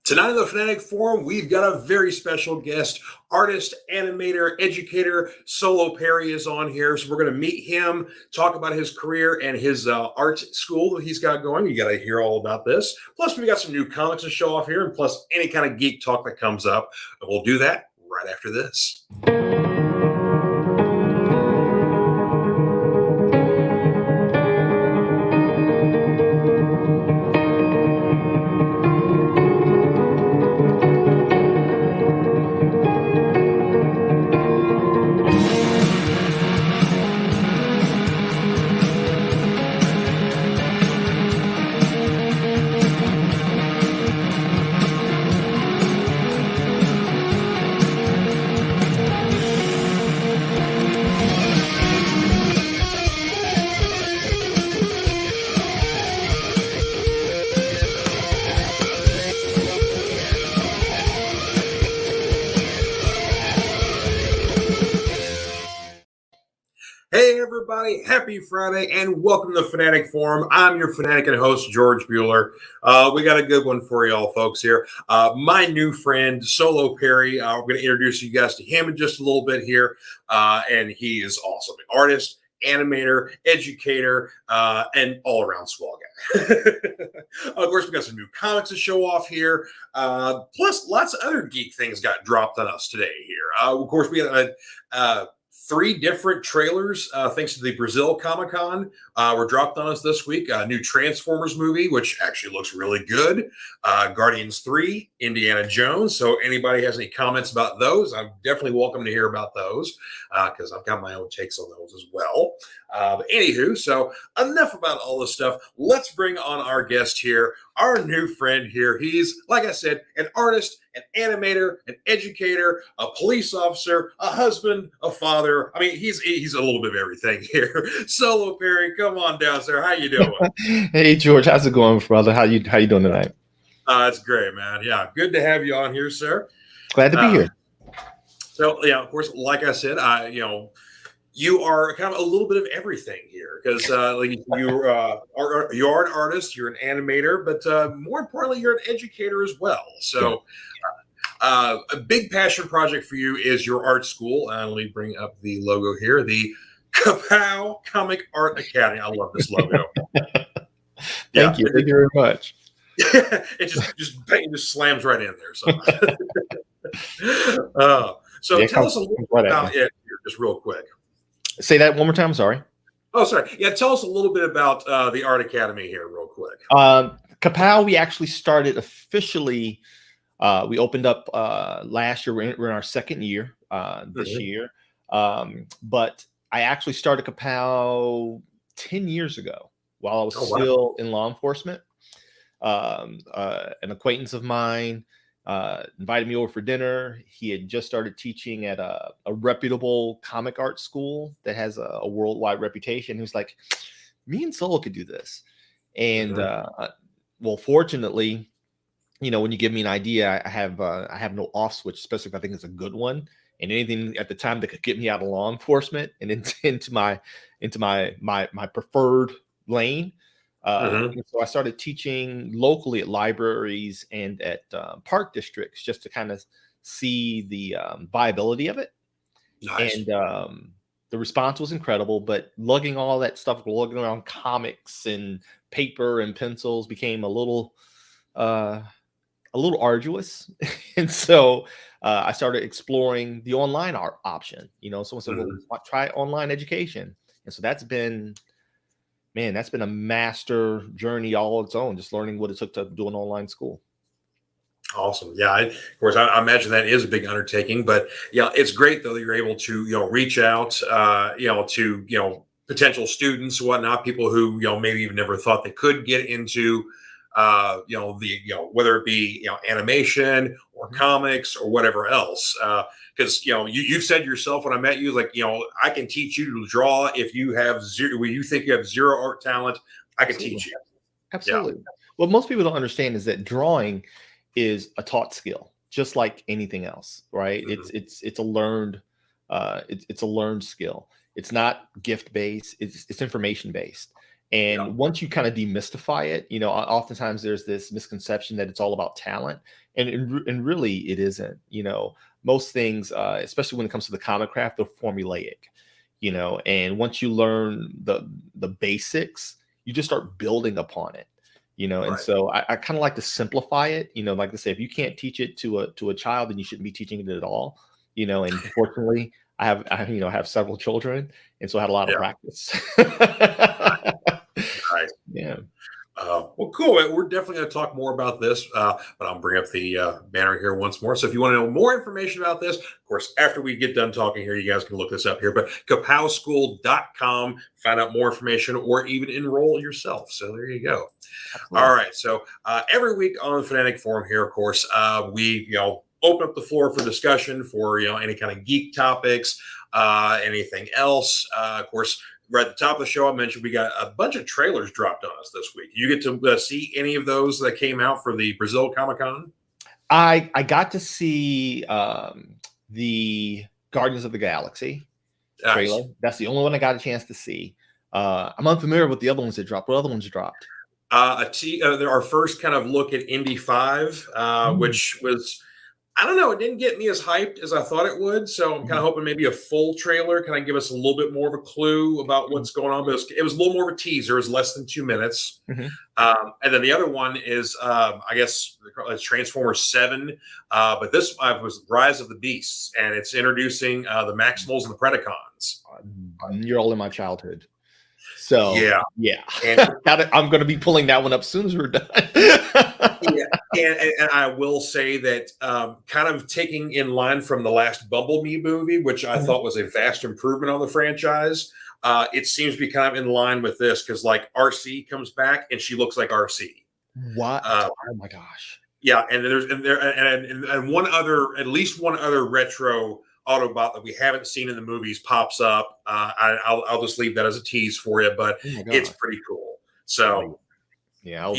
Tonight on the Fanatic Forum, we've got a very special guest, artist, animator, educator. Solo Perry is on here. So we're going to meet him, talk about his career and his art school that he's got going. You got to hear all about this. Plus, we got some new comics to show off here, and plus any kind of geek talk that comes up. And we'll do that right after this. Hey everybody, happy Friday and welcome to the Fanatic Forum. I'm your Fanatic and host, George Buehler. We got a good one for y'all folks here. My new friend, Solo Perry, we're going to introduce you guys to him in just a little bit here. And he is awesome. An artist, animator, educator, and all-around swell guy. Of course, we got some new comics to show off here. Plus, lots of other geek things got dropped on us today here. Of course, we had a 3 different trailers, thanks to the Brazil Comic-Con, were dropped on us this week. A new Transformers movie, which actually looks really good. Guardians 3, Indiana Jones. So anybody has any comments about those, I'm definitely welcome to hear about those, because I've got my own takes on those as well. But anywho, so enough about all this stuff. Let's bring on our guest here, our new friend here. He's, like I said, an artist, an animator, an educator, a police officer, a husband, a father. I mean, he's a little bit of everything here. Solo Perry, come on down, sir. How you doing? Hey George, how's it going, brother? How you doing tonight? It's great, man. Yeah, good to have you on here, sir. Glad to be here. So yeah, of course, like I said, you are kind of a little bit of everything here because you are an artist, you're an animator, but more importantly, you're an educator as well. So a big passion project for you is your art school. Let me bring up the logo here, the Ka-Pow Art Academy. I love this logo. Thank you very much. It just slams right in there. So tell us a little bit about it here, just real quick. Say that one more time. Sorry. Oh, sorry. Yeah, tell us a little bit about the Art Academy here, real quick. Ka-Pow, we actually started officially. We opened up last year. We're in our second year this year. But I actually started Ka-Pow 10 years ago while I was still in law enforcement. An acquaintance of mine invited me over for dinner. He had just started teaching at a reputable comic art school that has a worldwide reputation. He was like, me and Solo could do this. And well, fortunately, you know, when you give me an idea, I have no off switch, especially if I think it's a good one. And anything at the time that could get me out of law enforcement and into my preferred lane. So I started teaching locally at libraries and at park districts just to kind of see the viability of it. Nice. And the response was incredible, but lugging all that stuff, lugging around comics and paper and pencils became a little arduous. And so I started exploring the online art option. You know, someone said, well, try online education. And so that's been a master journey all its own, just learning what it took to do an online school. Awesome. Yeah, of course, I imagine that is a big undertaking, but yeah, it's great though that you're able to, reach out, to, potential students, whatnot, people who, maybe even never thought they could get into, whether it be, animation or comics or whatever else. Because, you've said yourself when I met you, like, I can teach you to draw if you have zero, when you think you have zero art talent, I can teach you. Absolutely. Yeah. What most people don't understand is that drawing is a taught skill, just like anything else, right? It's a learned skill. It's not gift based. It's information based. And once you kind of demystify it, oftentimes there's this misconception that it's all about talent, and really it isn't. Most things, especially when it comes to the comic craft, they're formulaic. And once you learn the basics, you just start building upon it. And so I kind of like to simplify it. Like I say, if you can't teach it to a child, then you shouldn't be teaching it at all. And fortunately, I have several children, and so I had a lot of practice. Right. Yeah. Well, cool. We're definitely going to talk more about this, but I'll bring up the banner here once more. So if you want to know more information about this, of course, after we get done talking here, you guys can look this up here. But kapowschool.com, find out more information or even enroll yourself. So there you go. Absolutely. All right. So every week on the Fanatic Forum here, of course, we open up the floor for discussion for any kind of geek topics, anything else. Of course, right at the top of the show, I mentioned we got a bunch of trailers dropped on us this week. You get to see any of those that came out for the Brazil Comic-Con? I got to see the Guardians of the Galaxy trailer. Nice. That's the only one I got a chance to see. I'm unfamiliar with the other ones that dropped. What other ones dropped? Our first kind of look at Indy 5, which was, I don't know, it didn't get me as hyped as I thought it would. So I'm kind of hoping maybe a full trailer kind of give us a little bit more of a clue about what's going on. But it was a little more of a teaser. It was less than 2 minutes. And then the other one is, I guess, it's Transformers 7. But this was Rise of the Beasts. And it's introducing the Maximals and the Predacons. You're all in my childhood. So yeah. And I'm going to be pulling that one up as soon as we're done. And I will say that kind of taking in line from the last Bumblebee movie, which I thought was a vast improvement on the franchise, it seems to be kind of in line with this because like RC comes back and she looks like RC. What? Oh my gosh! Yeah, and and one other, at least one other retro Autobot that we haven't seen in the movies pops up. I'll just leave that as a tease for you, but it's pretty cool. So yeah.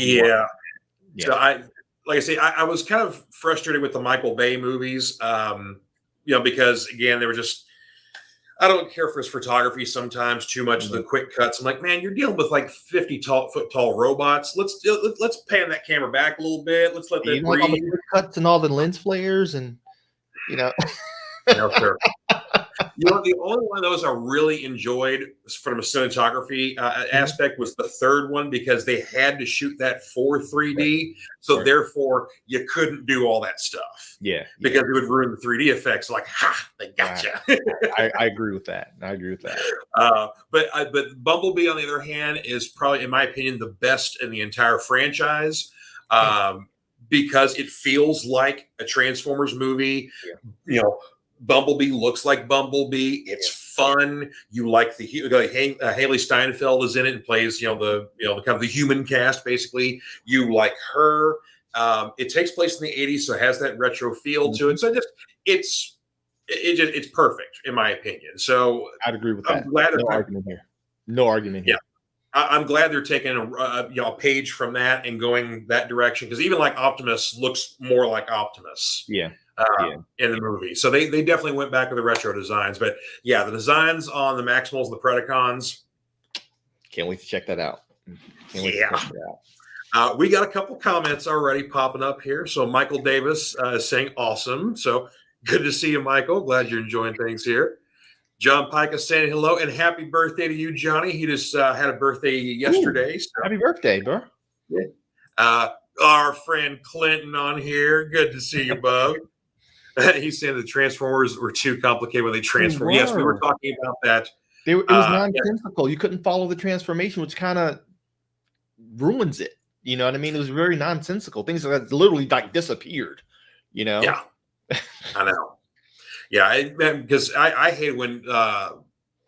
So like I say, I was kind of frustrated with the Michael Bay movies, because again, they were just, I don't care for his photography sometimes too much, the quick cuts. I'm like, man, you're dealing with like 50-foot tall robots. Let's pan that camera back a little bit. Let's let that breathe. All the quick cuts and all the lens flares and, No, sir. The only one of those I really enjoyed from a cinematography aspect was the third one because they had to shoot that for 3D. So therefore, you couldn't do all that stuff. Yeah. Because it would ruin the 3D effects. Like, they gotcha. I agree with that. But Bumblebee, on the other hand, is probably, in my opinion, the best in the entire franchise. Because it feels like a Transformers movie. Bumblebee looks like Bumblebee. It's fun. You like the Haley Steinfeld is in it and plays the kind of the human cast basically. You like her. It takes place in the 80s, so it has that retro feel to it. So it's perfect in my opinion. So I'd agree with that. No argument here. I'm glad they're taking a page from that and going that direction because even like Optimus looks more like Optimus. In the movie. So they definitely went back with the retro designs. But yeah, the designs on the Maximals and the Predacons. Can't wait to check that out. We got a couple comments already popping up here. So Michael Davis is saying awesome. So good to see you, Michael. Glad you're enjoying things here. John Pike is saying hello and happy birthday to you, Johnny. He just had a birthday yesterday. So. Happy birthday, bro. Our friend Clinton on here. Good to see you, bub. He's saying the Transformers were too complicated when they transformed. Yes, we were talking about that. It was nonsensical. You couldn't follow the transformation, which kind of ruins it. You know what I mean? It was very nonsensical. Things that literally like disappeared. Yeah, I know. Yeah, because I hate when I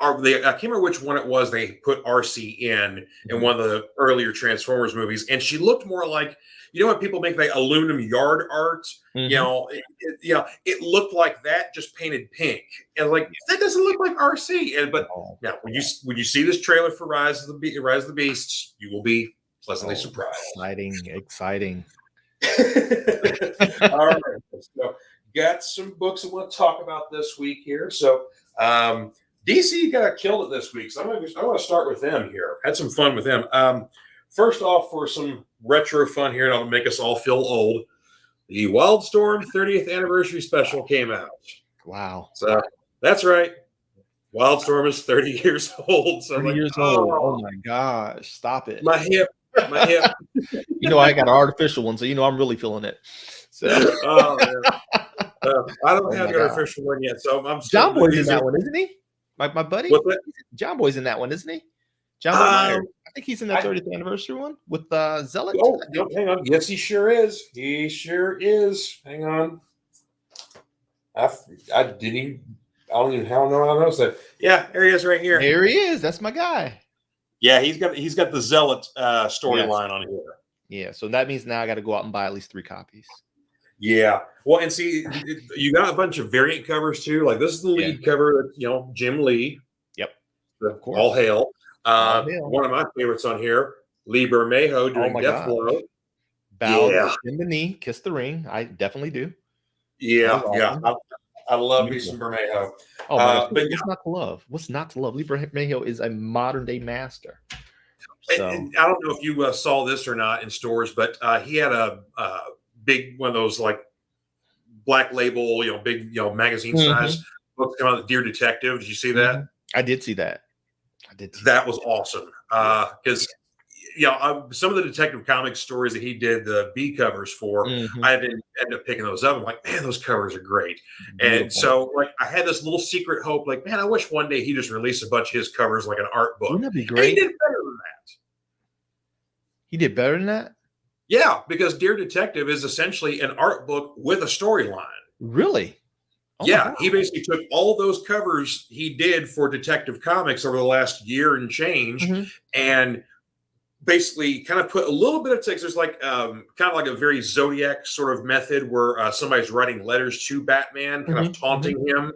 can't remember which one it was. They put RC in one of the earlier Transformers movies, and she looked more like. When people make like aluminum yard art, it looked like that just painted pink, and like that doesn't look like RC. But now, when you see this trailer for Rise of the Beasts, you will be pleasantly surprised. Exciting. All right, so got some books I want to talk about this week here. So DC got killed it this week, so I'm going to start with them here. Had some fun with them. First off, for some retro fun here, that'll make us all feel old. The Wildstorm 30th anniversary special came out. Wow. So that's right. Wildstorm is 30 years old. So 30 years old. Oh my gosh. Stop it. My hip. You know, I got an artificial one, so you know I'm really feeling it. So I don't have the artificial one yet. So I'm still, John Boy's in that one, isn't he? My buddy? What's that? John Boy's in that one, isn't he? John Boy Myers. I think he's in that 30th anniversary one with Zealot. Oh, no, hang on. Yes, he sure is. He sure is. Hang on. I don't even know how I noticed that. Yeah, there he is right here. There he is. That's my guy. Yeah, he's got the Zealot storyline on here. Yeah, so that means now I got to go out and buy at least 3 copies. Yeah. Well, and see, you got a bunch of variant covers too. Like this is the lead cover, Jim Lee. Yep. All hail. One of my favorites on here, Lee Bermejo doing Deathblow. Bow in the knee, kiss the ring. I definitely do. Yeah, I love me some Bermejo. Oh my but what's not to love? What's not to love? Lee Bermejo is a modern day master. So and I don't know if you saw this or not in stores, but he had a big one of those like black label, big, magazine size books come out. Dear Detective. Did you see that? I did see that. That was awesome because some of the Detective Comics stories that he did the B covers for, I ended up picking those up. I'm like, man, those covers are great. Beautiful. And so like I had this little secret hope, like, man, I wish one day he just released a bunch of his covers like an art book. Wouldn't that be great? And he did better than that. He did better than that? Yeah, because Dear Detective is essentially an art book with a storyline. Really? Oh yeah, he basically took all those covers he did for Detective Comics over the last year and change, and basically kind of put a little bit of text. There's like kind of like a very Zodiac sort of method where somebody's writing letters to Batman, kind of taunting him,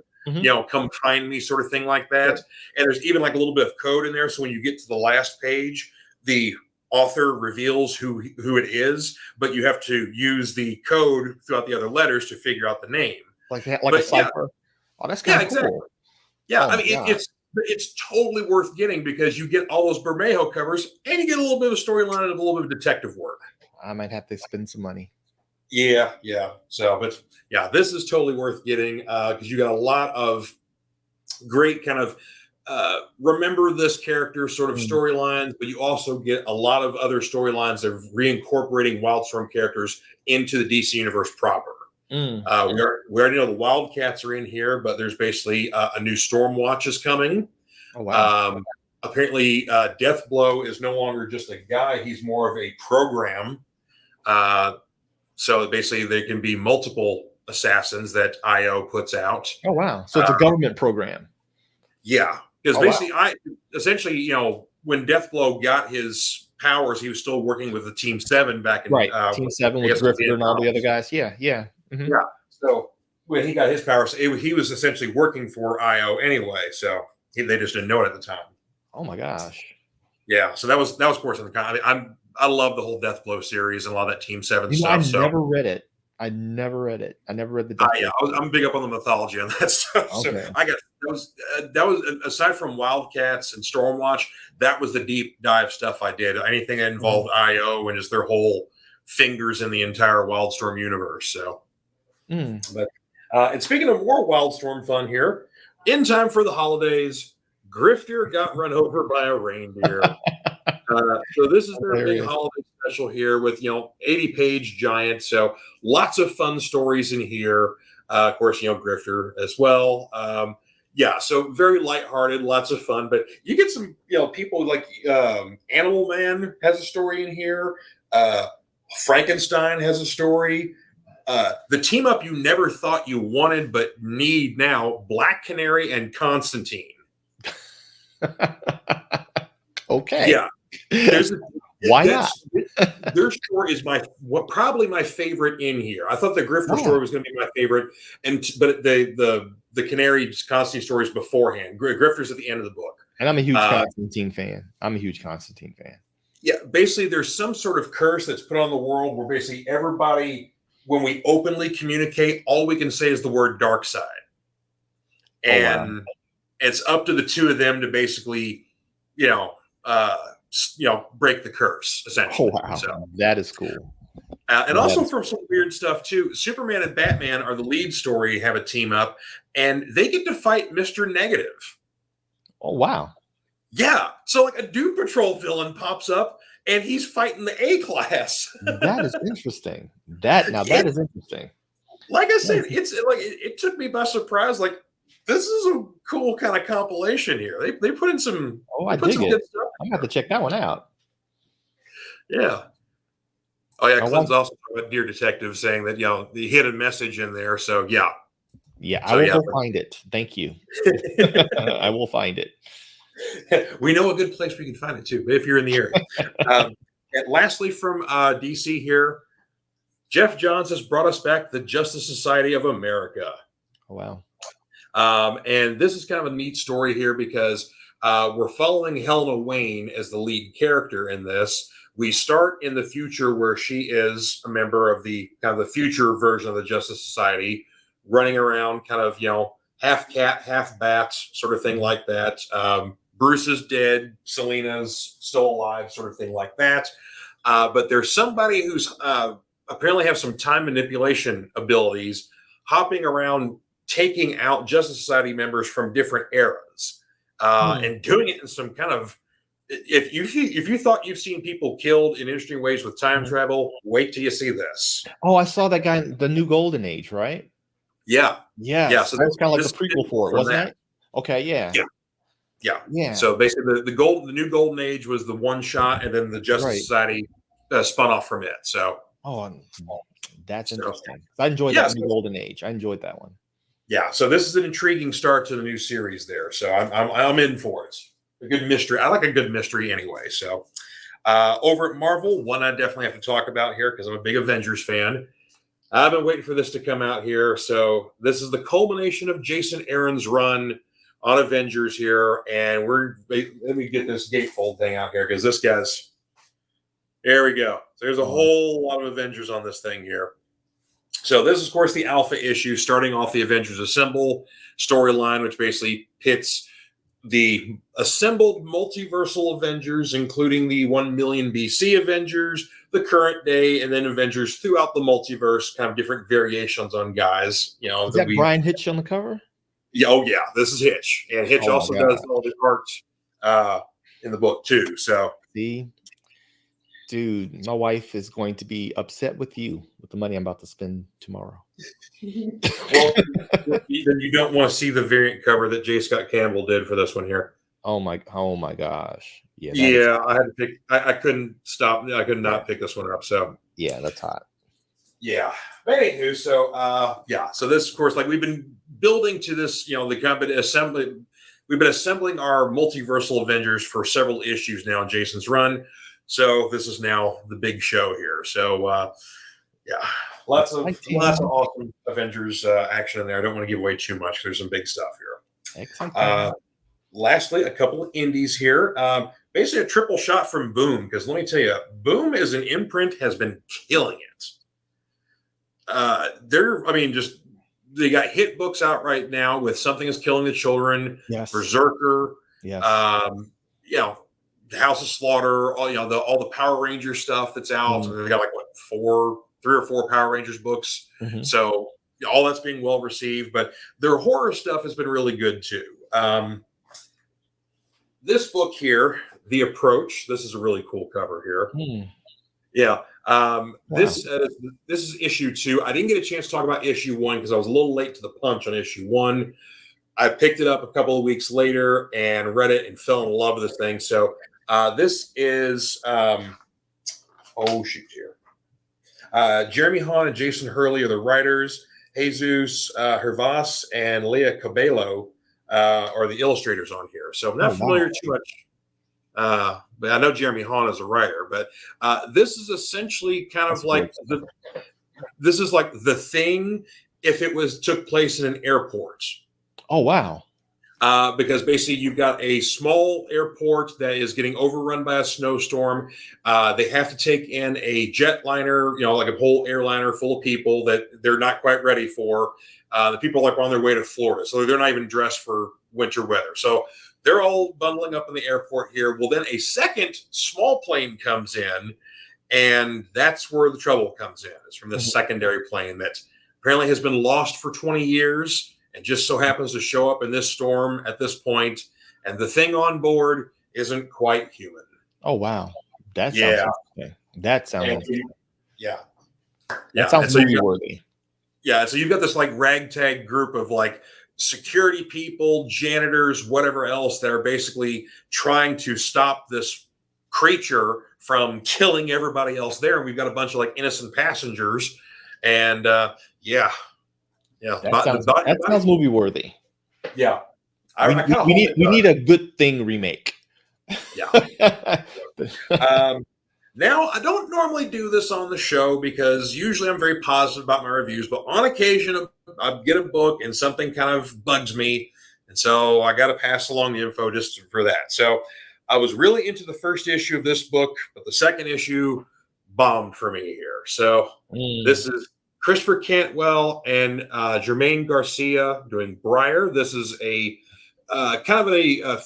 come find me sort of thing like that. And there's even like a little bit of code in there. So when you get to the last page, the author reveals who it is, but you have to use the code throughout the other letters to figure out the name. Like a cipher. Oh, that's kind of cool. Exactly. Yeah, I mean, it's totally worth getting because you get all those Bermejo covers and you get a little bit of storyline and a little bit of detective work. I might have to spend some money. Yeah. So, but yeah, this is totally worth getting because you got a lot of great kind of remember this character sort of storylines, but you also get a lot of other storylines of reincorporating Wildstorm characters into the DC universe proper. We already know the Wildcats are in here, but there's basically a new Stormwatch is coming. Oh, wow. Apparently, Deathblow is no longer just a guy; he's more of a program. So basically, there can be multiple assassins that IO puts out. Oh, wow! So it's a government program. Yeah, because essentially, when Deathblow got his powers, he was still working with the Team 7 back in Team 7 with Grifter and all the other guys. Yeah. Yeah. So when he got his powers, he was essentially working for IO anyway. So they just didn't know it at the time. Oh my gosh. Yeah. So that was of course in the comic. I love the whole Deathblow series and a lot of that Team 7 stuff. I never read it. I never read the. I'm big up on the mythology on that stuff. Okay. So I got that was aside from Wildcats and Stormwatch, that was the deep dive stuff I did. Anything that involved IO and just their whole fingers in the entire Wildstorm universe. So, but and speaking of more Wildstorm fun here, in time for the holidays, Grifter got run over by a reindeer. So this is their big holiday special here with 80-page giant. So lots of fun stories in here. Of course, Grifter as well. So very lighthearted, lots of fun. But you get some people like Animal Man has a story in here. Frankenstein has a story. The team up you never thought you wanted but need now, Black Canary and Constantine. Okay. Yeah. Why not? Their story is probably my favorite in here. I thought the Grifter story was going to be my favorite, but the Canary Constantine stories beforehand. Grifter's at the end of the book. And I'm a huge Constantine fan. Yeah, basically there's some sort of curse that's put on the world where basically everybody, when we openly communicate, all we can say is the word dark side. And It's up to the two of them to basically, break the curse essentially. Oh, wow. So That is cool. and also from some weird stuff too. Superman and Batman are the lead story, have a team up, and they get to fight Mr. Negative. Oh, wow. Yeah. So like a Doom Patrol villain pops up and he's fighting the A-class. That is interesting. That is interesting. Like I said, it's like it took me by surprise. Like, this is a cool kind of compilation here. They put in some. Oh, I dig it. Good stuff. I'm gonna have to check that one out. Yeah. Oh yeah, Clint's also a Dear Detective saying that he hid a message in there. So yeah. Yeah, I will go find it. Thank you. I will find it. We know a good place we can find it too, if you're in the area. And lastly, from DC here, Jeff Johns has brought us back the Justice Society of America. Oh, wow. And this is kind of a neat story here because we're following Helena Wayne as the lead character in this. We start in the future where she is a member of the kind of the future version of the Justice Society, running around kind of, half cat, half bat sort of thing like that. Bruce is dead. Selena's still alive, sort of thing like that. But there's somebody who's apparently have some time manipulation abilities, hopping around, taking out Justice Society members from different eras, and doing it in some kind of. If you thought you've seen people killed in interesting ways with time travel, wait till you see this. Oh, I saw that guy in the New Golden Age, right? Yeah. Yeah. So that's kind of like the prequel for it, wasn't it? Okay. Yeah. Yeah. So basically, the New Golden Age was the one shot, and then the Justice Society spun off from it. So. Oh, that's interesting. I enjoyed that New Golden Age. I enjoyed that one. Yeah. So this is an intriguing start to the new series there. So I'm in for it. A good mystery. I like a good mystery anyway. So over at Marvel, one I definitely have to talk about here because I'm a big Avengers fan. I've been waiting for this to come out here. So this is the culmination of Jason Aaron's run on Avengers here. And let me get this gatefold thing out here because this guy's, there we go. So there's a whole lot of Avengers on this thing here. So this is, of course, the Alpha issue, starting off the Avengers Assemble storyline, which basically pits the assembled multiversal Avengers, including the 1 million BC Avengers, the current day, and then Avengers throughout the multiverse, kind of different variations on guys. Is that Brian Hitch on the cover? Yeah, oh yeah, this is Hitch, and Hitch also does all the art in the book too. So see, dude, my wife is going to be upset with you with the money I'm about to spend tomorrow. Well, then you don't want to see the variant cover that J. Scott Campbell did for this one here. Oh my gosh. Yeah. I had to pick. I couldn't stop. I could not pick this one up. So yeah, that's hot. Yeah. But anywho, so so this, of course, like we've been building to this, the company assembly. We've been assembling our multiversal Avengers for several issues now in Jason's run. So this is now the big show here. So lots of awesome Avengers action in there. I don't want to give away too much. There's some big stuff here. Lastly, a couple of indies here. Basically a triple shot from Boom, because let me tell you, Boom as an imprint has been killing it. They got hit books out right now with Something is Killing the Children, Berserker, House of Slaughter, all the Power Ranger stuff that's out. Mm-hmm. They got like 3 or 4 Power Rangers books. Mm-hmm. So all that's being well received, but their horror stuff has been really good too. This book here, The Approach, this is a really cool cover here. Mm. Yeah. Wow. This is issue 2. I didn't get a chance to talk about issue 1 because I was a little late to the punch on issue 1. I picked it up a couple of weeks later and read it and fell in love with this thing. So this is Jeremy Hahn and Jason Hurley are the writers. Jesus Hervas and Leah Cabello are the illustrators on here. So I'm not familiar too much. But I know Jeremy Hahn is a writer. But this is essentially kind of like this is like The Thing if it took place in an airport. Oh, wow. Because basically you've got a small airport that is getting overrun by a snowstorm. They have to take in a jetliner, like a whole airliner full of people that they're not quite ready for. The people are like on their way to Florida. So they're not even dressed for winter weather. So they're all bundling up in the airport here. Well, then a second small plane comes in, and that's where the trouble comes in. It's from the secondary plane that apparently has been lost for 20 years and just so happens to show up in this storm at this point. And the thing on board isn't quite human. Oh, wow. That sounds interesting. That sounds interesting. Yeah. That sounds movie worthy. Yeah. So you've got this like ragtag group of like security people, janitors, whatever else that are basically trying to stop this creature from killing everybody else there. And we've got a bunch of like innocent passengers. And That sounds movie worthy. Yeah. We need a good thing remake. Yeah. Now, I don't normally do this on the show because usually I'm very positive about my reviews, but on occasion I get a book and something kind of bugs me. And so I got to pass along the info just for that. So I was really into the first issue of this book, but the second issue bombed for me here. So this is Christopher Cantwell and Jermaine Garcia doing Briar. This is a kind of a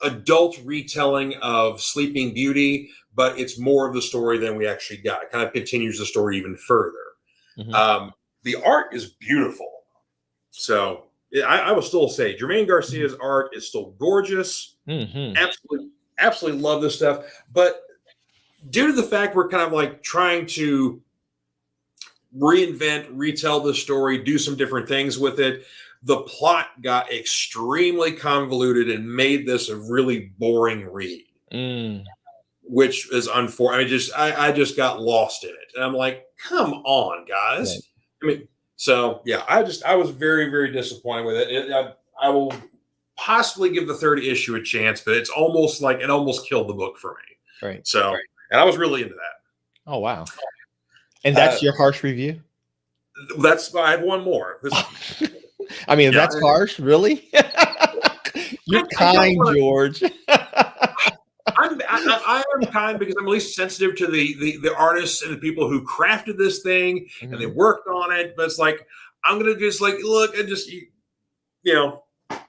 adult retelling of Sleeping Beauty, but it's more of the story than we actually got. It kind of continues the story even further. The art is beautiful. So I will still say Jermaine Garcia's art is still gorgeous. Absolutely love this stuff. But due to the fact we're kind of like trying to reinvent, retell the story, do some different things with it, the plot got extremely convoluted and made this a really boring read, which is unfortunate. I just got lost in it, and I'm like, come on, guys. Right. I mean, so yeah, I was very, very disappointed with it. I will possibly give the third issue a chance, but it's almost like it almost killed the book for me. Right. So, and I was really into that. Oh wow! And that's your harsh review? I have one more. I mean, that's harsh, really? You're kind, George. I am kind because I'm at least sensitive to the artists and the people who crafted this thing and they worked on it. But it's like I'm gonna just like look and just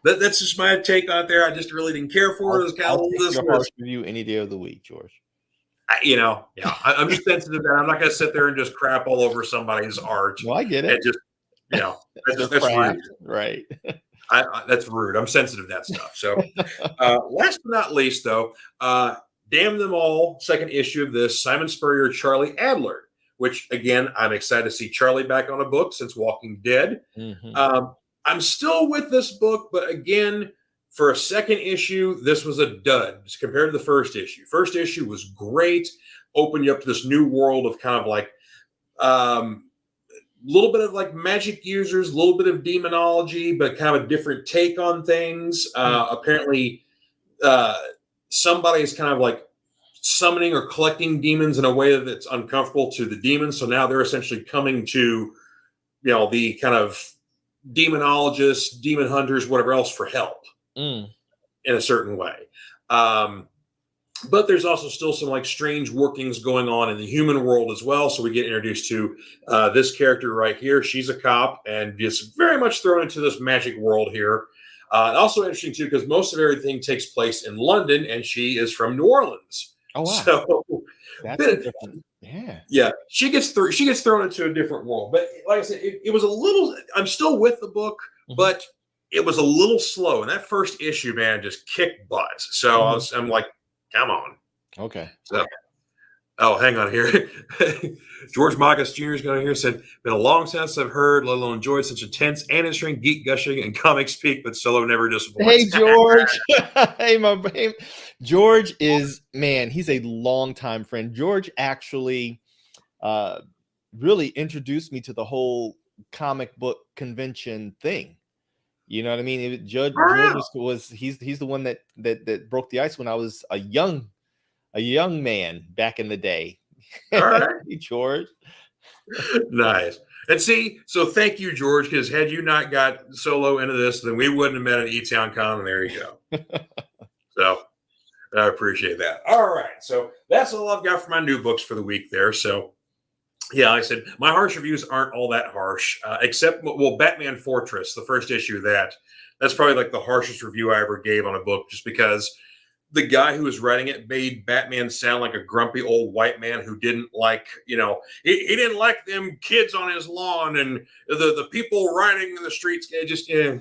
that's just my take on it there. I just really didn't care for it. I'll take your harsh review any day of the week, George. I'm just sensitive that I'm not gonna sit there and just crap all over somebody's art. Well, I get it. And just that's rude. Right. That's rude. I'm sensitive to that stuff. So last but not least, though, Damn Them All, second issue of this, Simon Spurrier, Charlie Adler, which, again, I'm excited to see Charlie back on a book since Walking Dead. I'm still with this book, but again, for a second issue, this was a dud compared to the first issue. First issue was great, opened you up to this new world of kind of like little bit of like magic users, a little bit of demonology, but kind of a different take on things. Apparently, somebody is kind of like summoning or collecting demons in a way that's uncomfortable to the demons. So now they're essentially coming to, the kind of demonologists, demon hunters, whatever else for help in a certain way. But there's also still some like strange workings going on in the human world as well. So we get introduced to this character right here. She's a cop and just very much thrown into this magic world here. And also interesting too, because most of everything takes place in London and she is from New Orleans. Oh, wow. So that's different. Yeah. She gets thrown into a different world. But like I said, it was a little, I'm still with the book, but it was a little slow. And that first issue, man, just kicked butt. So I'm like, come on. Okay. So, hang on here. George Magas Jr. is going here. Said, been a long since I've heard, let alone enjoyed such intense and interesting geek gushing and comic speak, but Solo never disappoints. Hey, George. Hey, George is, man, he's a longtime friend. George actually really introduced me to the whole comic book convention thing. You know what I mean? George was he's the one that broke the ice when I was a young man back in the day. All right. George. Nice. And see, so thank you, George, because had you not got Solo into this, then we wouldn't have met at E-Town Con, and there you go. So I appreciate that. All right. So that's all I've got for my new books for the week there. So yeah, like I said, my harsh reviews aren't all that harsh, except, Batman Fortress, the first issue of that, that's probably like the harshest review I ever gave on a book, just because the guy who was writing it made Batman sound like a grumpy old white man who didn't like, he didn't like them kids on his lawn and the people riding in the streets. It just, Yeah.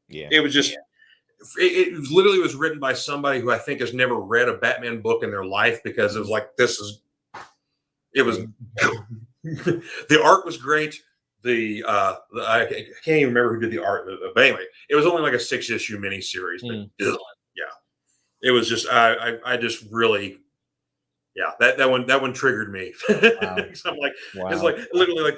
it was just, it literally was written by somebody who I think has never read a Batman book in their life, because it was like, the art was great. I can't even remember who did the art, but anyway, it was only like a 6-issue miniseries. But yeah, it was just I just really, that one triggered me. Wow. I'm like, it's like literally like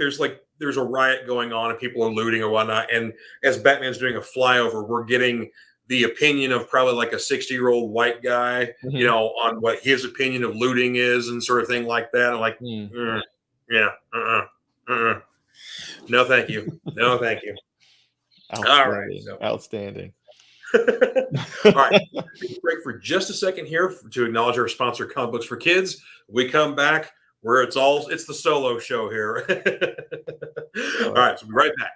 there's a riot going on and people are looting or whatnot, and as Batman's doing a flyover, we're getting the opinion of probably like a 60-year-old white guy, on what his opinion of looting is and sort of thing like that. I'm like, no, thank you. No, thank you. All right. Outstanding. All right. Take a break for just a second here to acknowledge our sponsor, Comic Books for Kids. We come back where it's the solo show here. All right. So we'll be right back.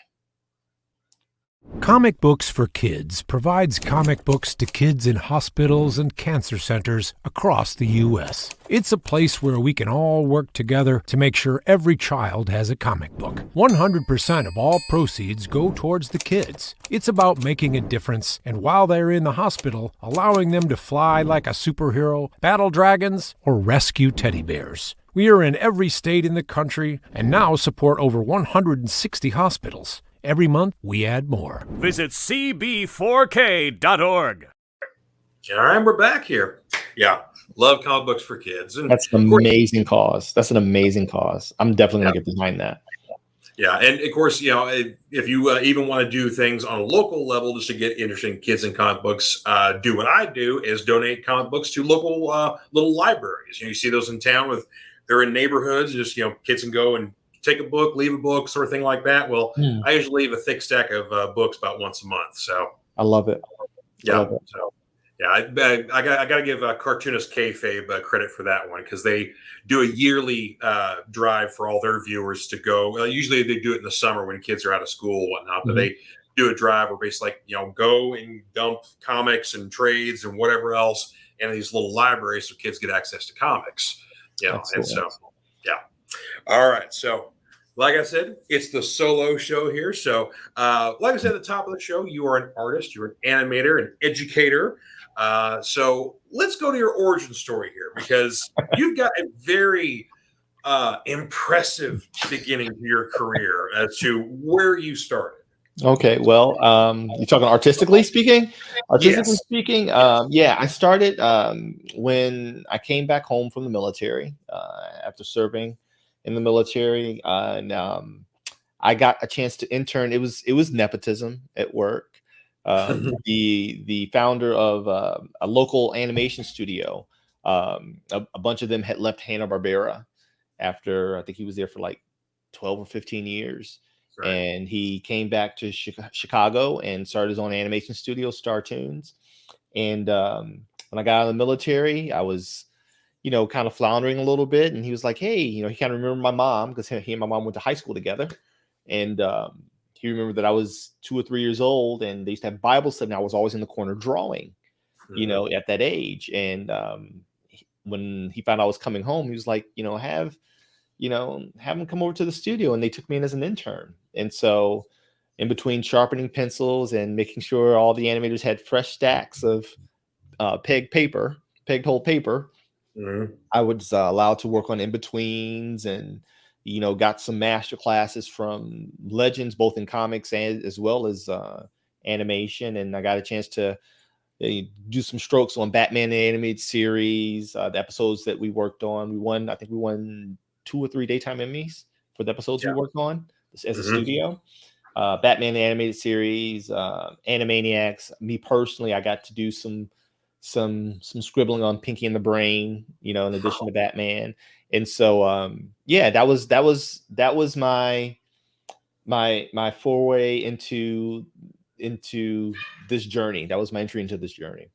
Comic Books for Kids provides comic books to kids in hospitals and cancer centers across the U.S. It's a place where we can all work together to make sure every child has a comic book. 100% of all proceeds go towards the kids. It's about making a difference, and while they're in the hospital, allowing them to fly like a superhero, battle dragons, or rescue teddy bears. We are in every state in the country and now support over 160 hospitals. Every month, we add more. Visit cb4k.org. All right, we're back here. Yeah, love Comic Books for Kids. And that's an amazing cause. That's an amazing cause. I'm definitely going to get behind that. Yeah, and of course, if you even want to do things on a local level just to get interesting kids in comic books, do what I do is donate comic books to local little libraries. You see those in town they're in neighborhoods, just kids can go and take a book, leave a book, sort of thing like that. Well, I usually leave a thick stack of books about once a month. So I love it. Yeah. So yeah, I got to give cartoonist Kayfabe credit for that one, because they do a yearly drive for all their viewers to go. Usually they do it in the summer when kids are out of school and whatnot, but they do a drive where basically go and dump comics and trades and whatever else in these little libraries so kids get access to comics. And so all right. So, like I said, it's the solo show here. So, like I said at the top of the show, you are an artist, you're an animator, an educator. So let's go to your origin story here, because you've got a very impressive beginning to your career as to where you started. Okay, well, you're talking artistically speaking? Speaking, I started when I came back home from the military after serving in the military, and I got a chance to intern. It was nepotism at work. The founder of a local animation studio, a bunch of them had left Hanna-Barbera after, I think he was there for like 12 or 15 years. Right. And he came back to Chicago and started his own animation studio, Star Toons. And when I got out of the military, I was, kind of floundering a little bit. And he was like, hey, he kind of remembered my mom, because he and my mom went to high school together. And he remembered that I was 2 or 3 years old, and they used to have Bible study, and I was always in the corner drawing, at that age. And when he found I was coming home, he was like, have him come over to the studio. And they took me in as an intern. And so in between sharpening pencils and making sure all the animators had fresh stacks of pegged hole paper, I was allowed to work on in-betweens and, got some master classes from legends, both in comics and as well as animation. And I got a chance to do some strokes on Batman the Animated Series, the episodes that we worked on. I think we won 2 or 3 daytime Emmys for the episodes we worked on as a studio. Batman the Animated Series, Animaniacs. Me personally, I got to do some scribbling on Pinky and the Brain, in addition to Batman. And so that was my foray into this journey. That was my entry into this journey.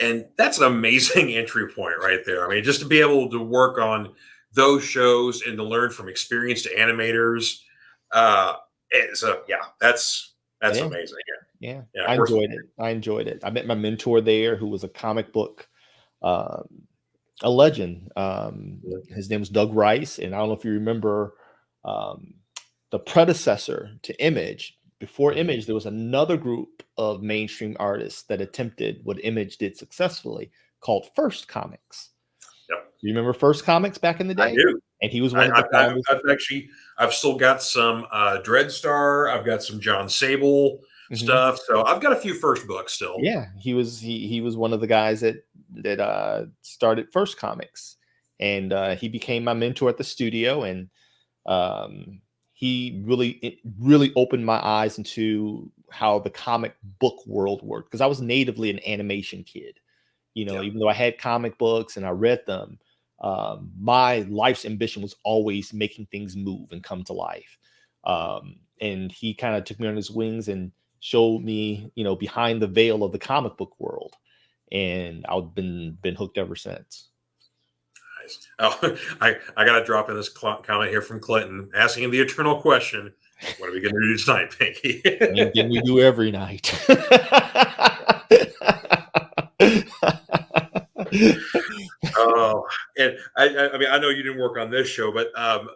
And that's an amazing entry point right there. I mean, just to be able to work on those shows and to learn from experienced animators. That's That's Yeah. amazing. Yeah. Yeah. I enjoyed it. I enjoyed it. I met my mentor there, who was a comic book, um, a legend. Yeah. His name was Doug Rice. And I don't know if you remember, um, the predecessor to Image. Before Image, there was another group of mainstream artists that attempted what Image did successfully, called First Comics. Yep. You remember First Comics back in the I day? do. And he was one of the founders. I've still got some Dreadstar. I've got some John Sable Mhm. stuff. So I've got a few first books still. Yeah, he was one of the guys that started First Comics, and he became my mentor at the studio, and he really opened my eyes into how the comic book world worked, because I was natively an animation kid. Yeah. Even though I had comic books and I read them, my life's ambition was always making things move and come to life. And he kind of took me on his wings and showed me, behind the veil of the comic book world. And I've been hooked ever since. Nice. Oh, I got to drop in this comment here from Clinton, asking the eternal question: what are we going to do tonight, Pinky? Same thing we do every night. Oh, and I mean, I know you didn't work on this show, but of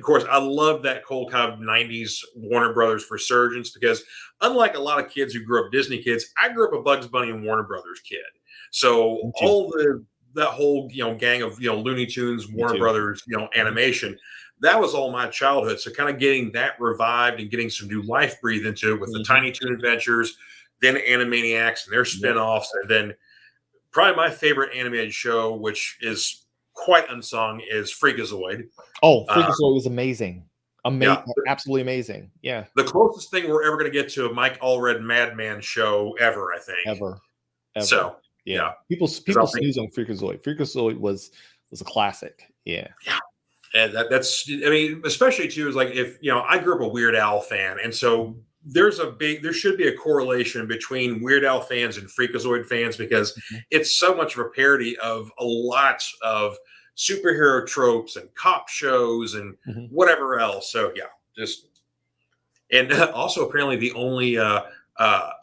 course, I love that whole kind of '90s Warner Brothers resurgence, because unlike a lot of kids who grew up Disney kids, I grew up a Bugs Bunny and Warner Brothers kid. So that whole gang of Looney Tunes, Warner Brothers animation, that was all my childhood. So kind of getting that revived and getting some new life breathed into it with the Tiny Toon Adventures, then Animaniacs and their spinoffs, and then probably my favorite animated show, which is quite unsung, is Freakazoid. Oh, Freakazoid was amazing. Yeah. Absolutely amazing. Yeah. The closest thing we're ever going to get to a Mike Allred Madman show ever, I think. Ever. So, yeah. People snooze on Freakazoid. Freakazoid was a classic. Yeah. Yeah. And that's, I mean, especially too, is like, if, I grew up a Weird Al fan. And so there should be a correlation between Weird Al fans and Freakazoid fans, because it's so much of a parody of a lot of superhero tropes and cop shows and whatever else. So yeah, and also apparently the only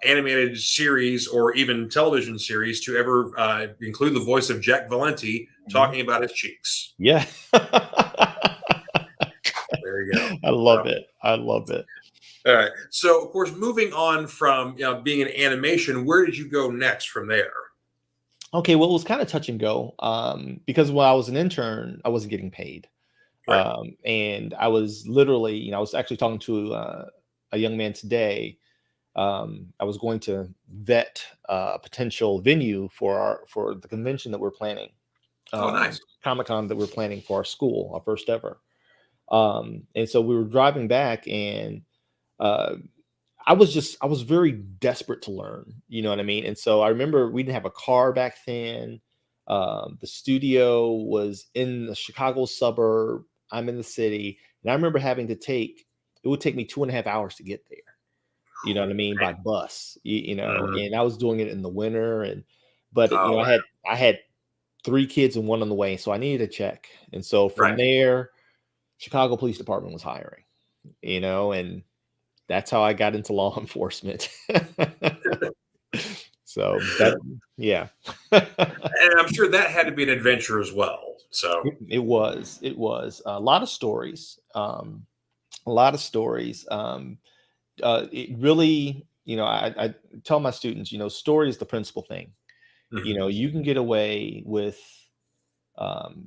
animated series or even television series to ever include the voice of Jack Valenti talking about his cheeks. Yeah. There you go. I love it. All right. So, of course, moving on from being in animation, where did you go next from there? Okay, well, it was kind of touch and go, because when I was an intern, I wasn't getting paid. Right. And I was literally, I was actually talking to a young man today. I was going to vet a potential venue for the convention that we're planning. Oh, nice. Comic-Con that we're planning for our school, our first ever. And so we were driving back, and I was very desperate to learn, you know what I mean? And so I remember we didn't have a car back then. The studio was in the Chicago suburb. I'm in the city. And I remember it would take me 2.5 hours to get there. You know what I mean? By bus, and I was doing it in the winter, but I had 3 kids and 1 on the way. So I needed a check. And so from there, Chicago Police Department was hiring, and that's how I got into law enforcement. So yeah. And I'm sure that had to be an adventure as well. So it was a lot of stories. It really, I tell my students, story is the principal thing. You can get away with,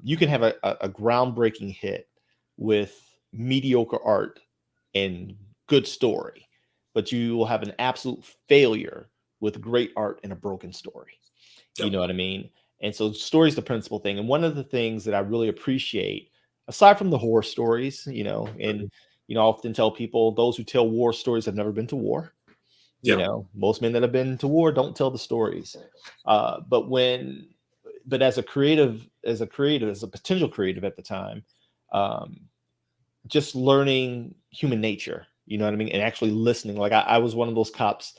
you can have a groundbreaking hit with mediocre art and good story, but you will have an absolute failure with great art and a broken story. Yep. You know what I mean? And so story is the principal thing. And one of the things that I really appreciate, aside from the horror stories, and I often tell people, those who tell war stories have never been to war. Most men that have been to war don't tell the stories. But as a potential creative at the time, just learning human nature, you know what I mean? And actually listening. Like I was one of those cops,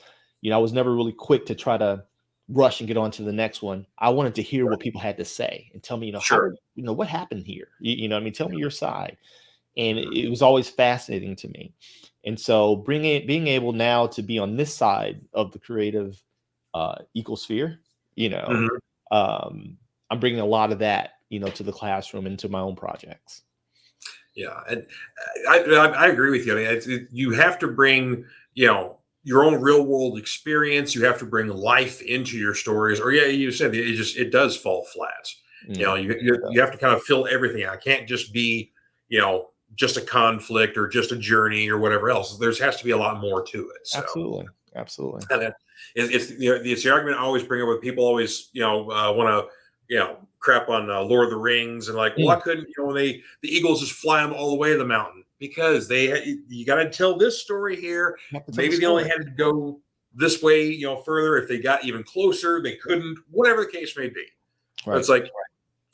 I was never really quick to try to rush and get on to the next one. I wanted to hear what people had to say and tell me, what happened here? You know what I mean? Tell me your side. And it was always fascinating to me. And so being able now to be on this side of the creative ecosphere, I'm bringing a lot of that, to the classroom and to my own projects. Yeah, and I agree with you. I mean, you have to bring, your own real world experience. You have to bring life into your stories, or you said it does fall flat. You have to kind of fill everything out. It can't just be, just a conflict or just a journey or whatever else. There has to be a lot more to it. So. Absolutely. And it's the argument I always bring up with people always want to crap on Lord of the Rings and like, why couldn't when the Eagles just fly them all the way to the mountain? Because you got to tell this story here. Maybe they only had to go this way, further. If they got even closer, they couldn't. Whatever the case may be. Right. But it's like,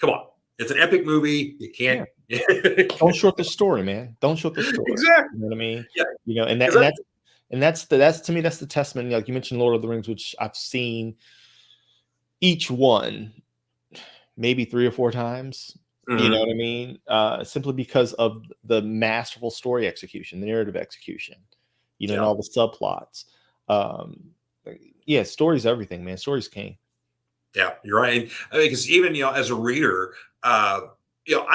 come on, it's an epic movie. You can't. Don't short the story, man. Don't short the story. Exactly. You know what I mean? Yeah. That's to me, that's the testament. Like you mentioned Lord of the Rings, which I've seen each one maybe 3 or 4 times. Mm-hmm. You know what I mean? Simply because of the masterful story execution, the narrative execution, and all the subplots. Story's everything, man. Story's king. Yeah, you're right. And I mean, because even as a reader, I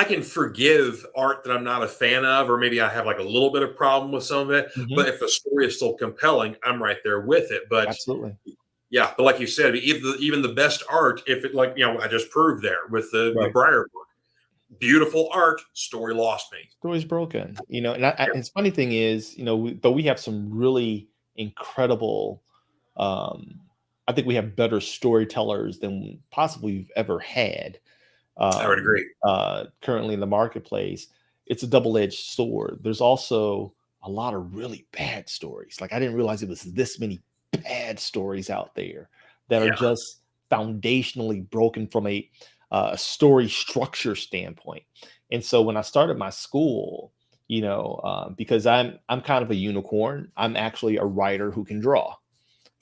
can forgive art that I'm not a fan of, or maybe I have like a little bit of problem with some of it. Mm-hmm. But if the story is still compelling, I'm right there with it. But absolutely, yeah. But like you said, even the best art, if it I just proved there with the Breyer book, beautiful art, story lost me. Story's broken, and it's funny thing is, but we have some really incredible. I think we have better storytellers than possibly we've ever had. I would agree. Currently in the marketplace, it's a double-edged sword. There's also a lot of really bad stories. Like I didn't realize it was this many bad stories out there that are just foundationally broken from a story structure standpoint. And so when I started my school, because I'm kind of a unicorn, I'm actually a writer who can draw.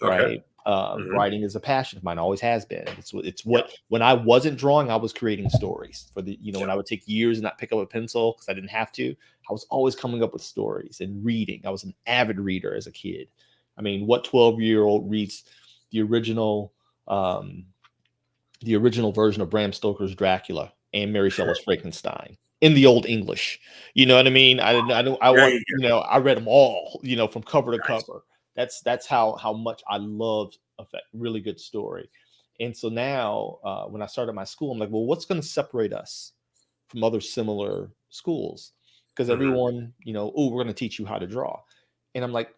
Okay. Right. Writing is a passion of mine, always has been. It's what when I wasn't drawing, I was creating stories for the when I would take years and not pick up a pencil because I didn't have to. I was always coming up with stories and reading. I was an avid reader as a kid. I mean, what 12-year-old reads the original version of Bram Stoker's Dracula and Mary Shelley's Frankenstein in the Old English? You know what I mean? I read them all, from cover to cover. That's how much I love a really good story. And so now when I started my school, I'm like, well, what's going to separate us from other similar schools? Because everyone, we're going to teach you how to draw. And I'm like,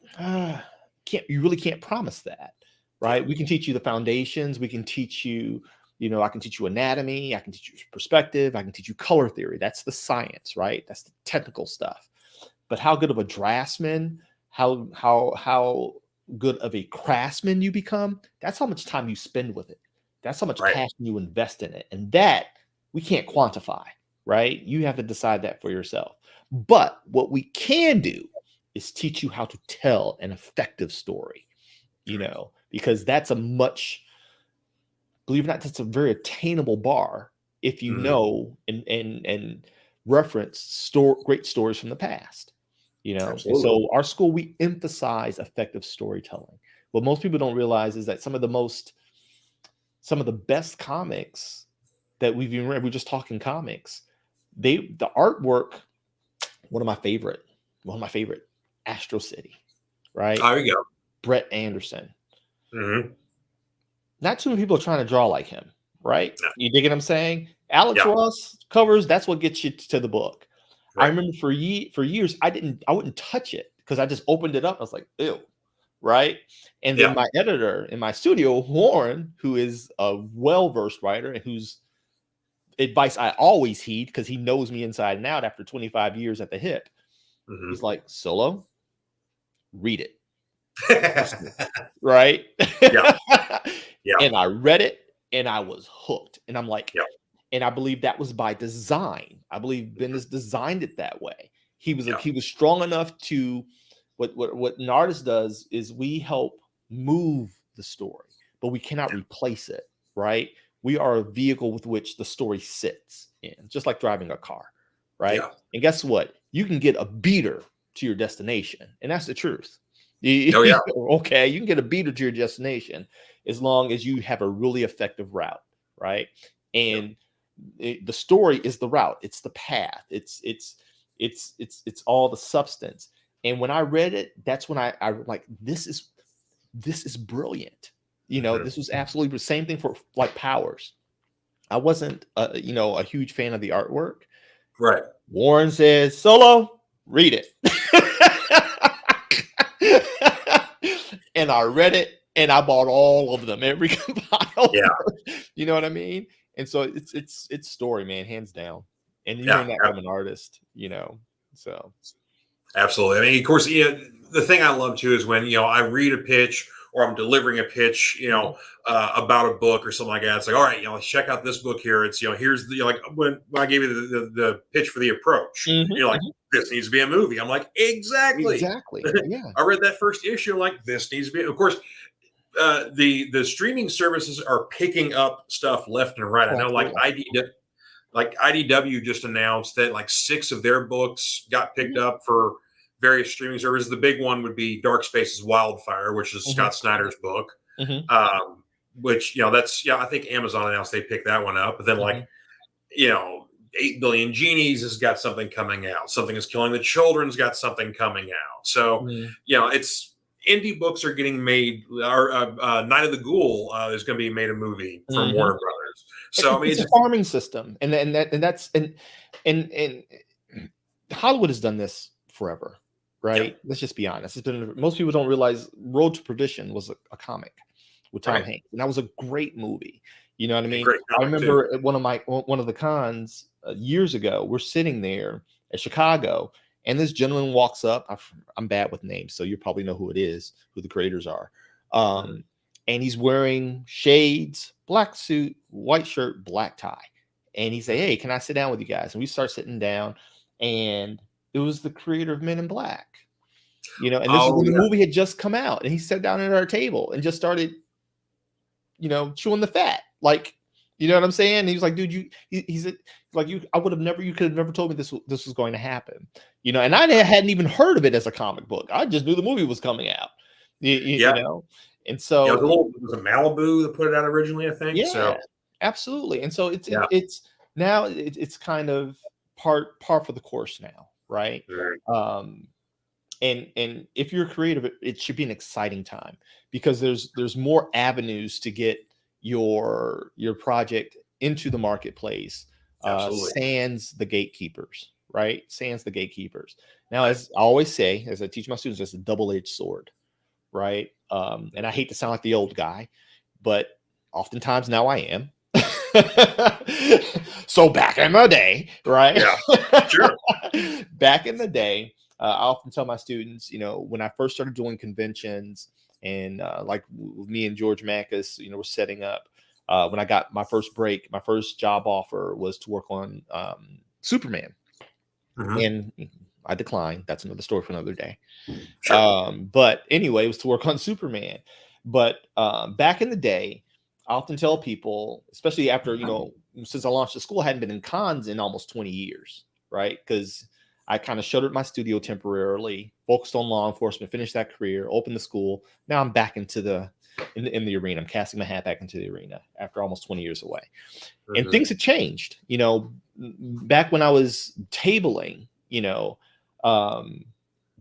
you really can't promise that, right? We can teach you the foundations. We can teach you, I can teach you anatomy. I can teach you perspective. I can teach you color theory. That's the science, right? That's the technical stuff. But how good of a draftsman, how good of a craftsman you become, that's how much time you spend with it. That's how much passion you invest in it. And that we can't quantify, right? You have to decide that for yourself. But what we can do is teach you how to tell an effective story, because that's believe it or not, that's a very attainable bar if you know and reference great stories from the past. And so our school, we emphasize effective storytelling. What most people don't realize is that some of the best comics that we've even read, we're just talking comics, the artwork, one of my favorite, Astro City, right? There you go. Brett Anderson. Mm-hmm. Not too many people are trying to draw like him, right? No. You dig what I'm saying? Alex Ross covers, that's what gets you to the book. Right. I remember for years, I wouldn't touch it because I just opened it up. I was like, ew, right? And then my editor in my studio, Warren, who is a well-versed writer and whose advice I always heed because he knows me inside and out after 25 years at the hip, he's like, Solo, read it. Right? Yeah. And I read it and I was hooked. And I'm like, and I believe that was by design. I believe Bendis designed it that way. He was strong enough to what an artist does is we help move the story, but we cannot replace it, right? We are a vehicle with which the story sits in, just like driving a car, right? And guess what? you can get a beater to your destination, and that's the truth. Oh yeah. Okay, you can get a beater to your destination as long as you have a really effective route, right? And the story is the route, it's the path, it's all the substance. And when I read it, that's when I like, this is brilliant. This was absolutely the same thing for like Powers. I wasn't a huge fan of the artwork. Right. Warren says, Solo, read it. And I read it, and I bought all of them, every compile. Yeah. You know what I mean? And so it's story, man, hands down. And you're Yeah. hearing that from an artist, so. Absolutely. I mean, of course, the thing I love too is when, I read a pitch or I'm delivering a pitch, about a book or something like that. It's like, all right, let's check out this book here. It's, here's the, like when I gave you the pitch for The Approach, you're like, this needs to be a movie. I'm like, exactly. Yeah. I read that first issue. I'm like, this needs to be, of course, the streaming services are picking up stuff left and right. I know like IDW just announced that like 6 of their books got picked up for various streaming services. The big one would be Dark Spaces Wildfire, which is Scott Snyder's book. Which, that's, I think Amazon announced they picked that one up. But then 8 Billion Genies has got something coming out. Something is Killing the Children's got something coming out. So, it's indie books are getting made. Our Night of the Ghoul is going to be made a movie from Warner Brothers. So I mean, it's a farming system, and Hollywood has done this forever, right? Yep. Let's just be honest. Most people don't realize Road to Perdition was a comic with Tom Hanks, and that was a great movie. You know what I mean? I remember at one of the cons years ago, we're sitting there at Chicago, and this gentleman walks up. I'm bad with names, so you probably know who it is, who the creators are. And he's wearing shades, black suit, white shirt, black tie. And he said, hey, can I sit down with you guys? And we start sitting down, and it was the creator of Men in Black. And this is when the movie had just come out, and he sat down at our table and just started, chewing the fat. Like, you know what I'm saying? And he was like, dude, he's like, you could have never told me this was going to happen. And I hadn't even heard of it as a comic book. I just knew the movie was coming out, you know? And so it was a Malibu that put it out originally, I think. Yeah, so absolutely. And so it's now it's kind of par for the course now, right? And if you're creative, it should be an exciting time, because there's more avenues to get your project into the marketplace. Sans the gatekeepers, right? Sans the gatekeepers. Now, as I always say, as I teach my students, it's a double-edged sword, right? And I hate to sound like the old guy, but oftentimes now I am. So back in the day, right? Yeah, sure. Back in the day, I often tell my students, when I first started doing conventions, and like with me and George Mackis, we're setting up. When I got my first break, my first job offer was to work on Superman, and I declined. That's another story for another day. Sure. But anyway, it was to work on Superman. But back in the day, I often tell people, especially after, since I launched the school, I hadn't been in cons in almost 20 years, right? Because I kind of shuttered my studio temporarily, focused on law enforcement, finished that career, opened the school. Now I'm back into in the arena. I'm casting my hat back into the arena after almost 20 years away. And things have changed. Back when I was tabling,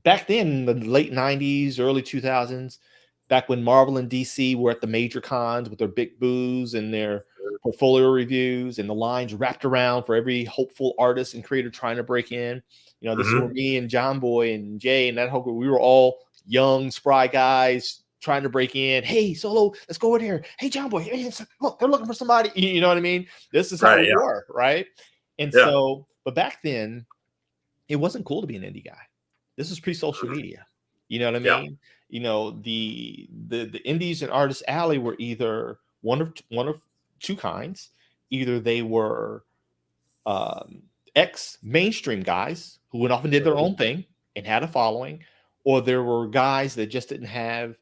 back then in the late 90s, early 2000s, back when Marvel and DC were at the major cons with their big booths and their portfolio reviews and the lines wrapped around for every hopeful artist and creator trying to break in. This is where me and John Boy and Jay and that whole group, we were all young, spry guys trying to break in. Hey, Solo, let's go in here. Hey, John Boy, hey, look, they're looking for somebody. You know what I mean? This is how we were, right? And so, but back then, it wasn't cool to be an indie guy. This was pre-social media. You know what I mean? The indies and artist alley were either one of two kinds. Either they were ex-mainstream guys who went off and did their own thing and had a following, or there were guys that just didn't have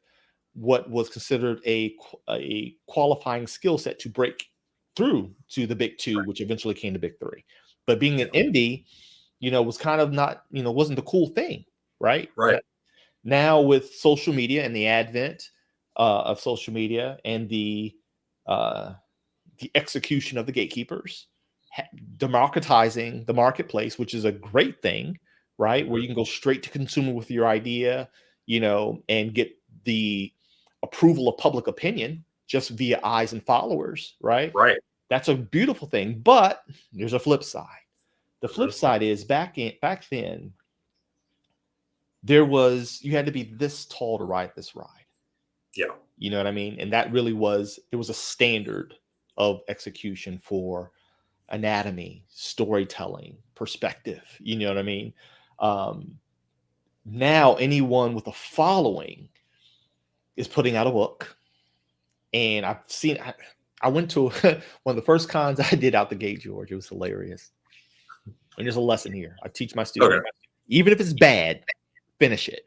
what was considered a qualifying skill set to break through to the big two, which eventually came to big three. But being an indie, was kind of not, wasn't the cool thing, right? Right. Now with social media and the advent of social media and the execution of the gatekeepers, democratizing the marketplace, which is a great thing, right? Where you can go straight to consumer with your idea, and get the approval of public opinion just via eyes and followers, right? Right. That's a beautiful thing, but there's a flip side. The flip side is back then, you had to be this tall to ride this ride. Yeah. You know what I mean? And that really there was a standard of execution for anatomy, storytelling, perspective. You know what I mean? Now anyone with a following is putting out a book. And I've seen, I went to one of the first cons I did out the gate, George. It was hilarious. And there's a lesson here. I teach my students, even if it's bad, finish it.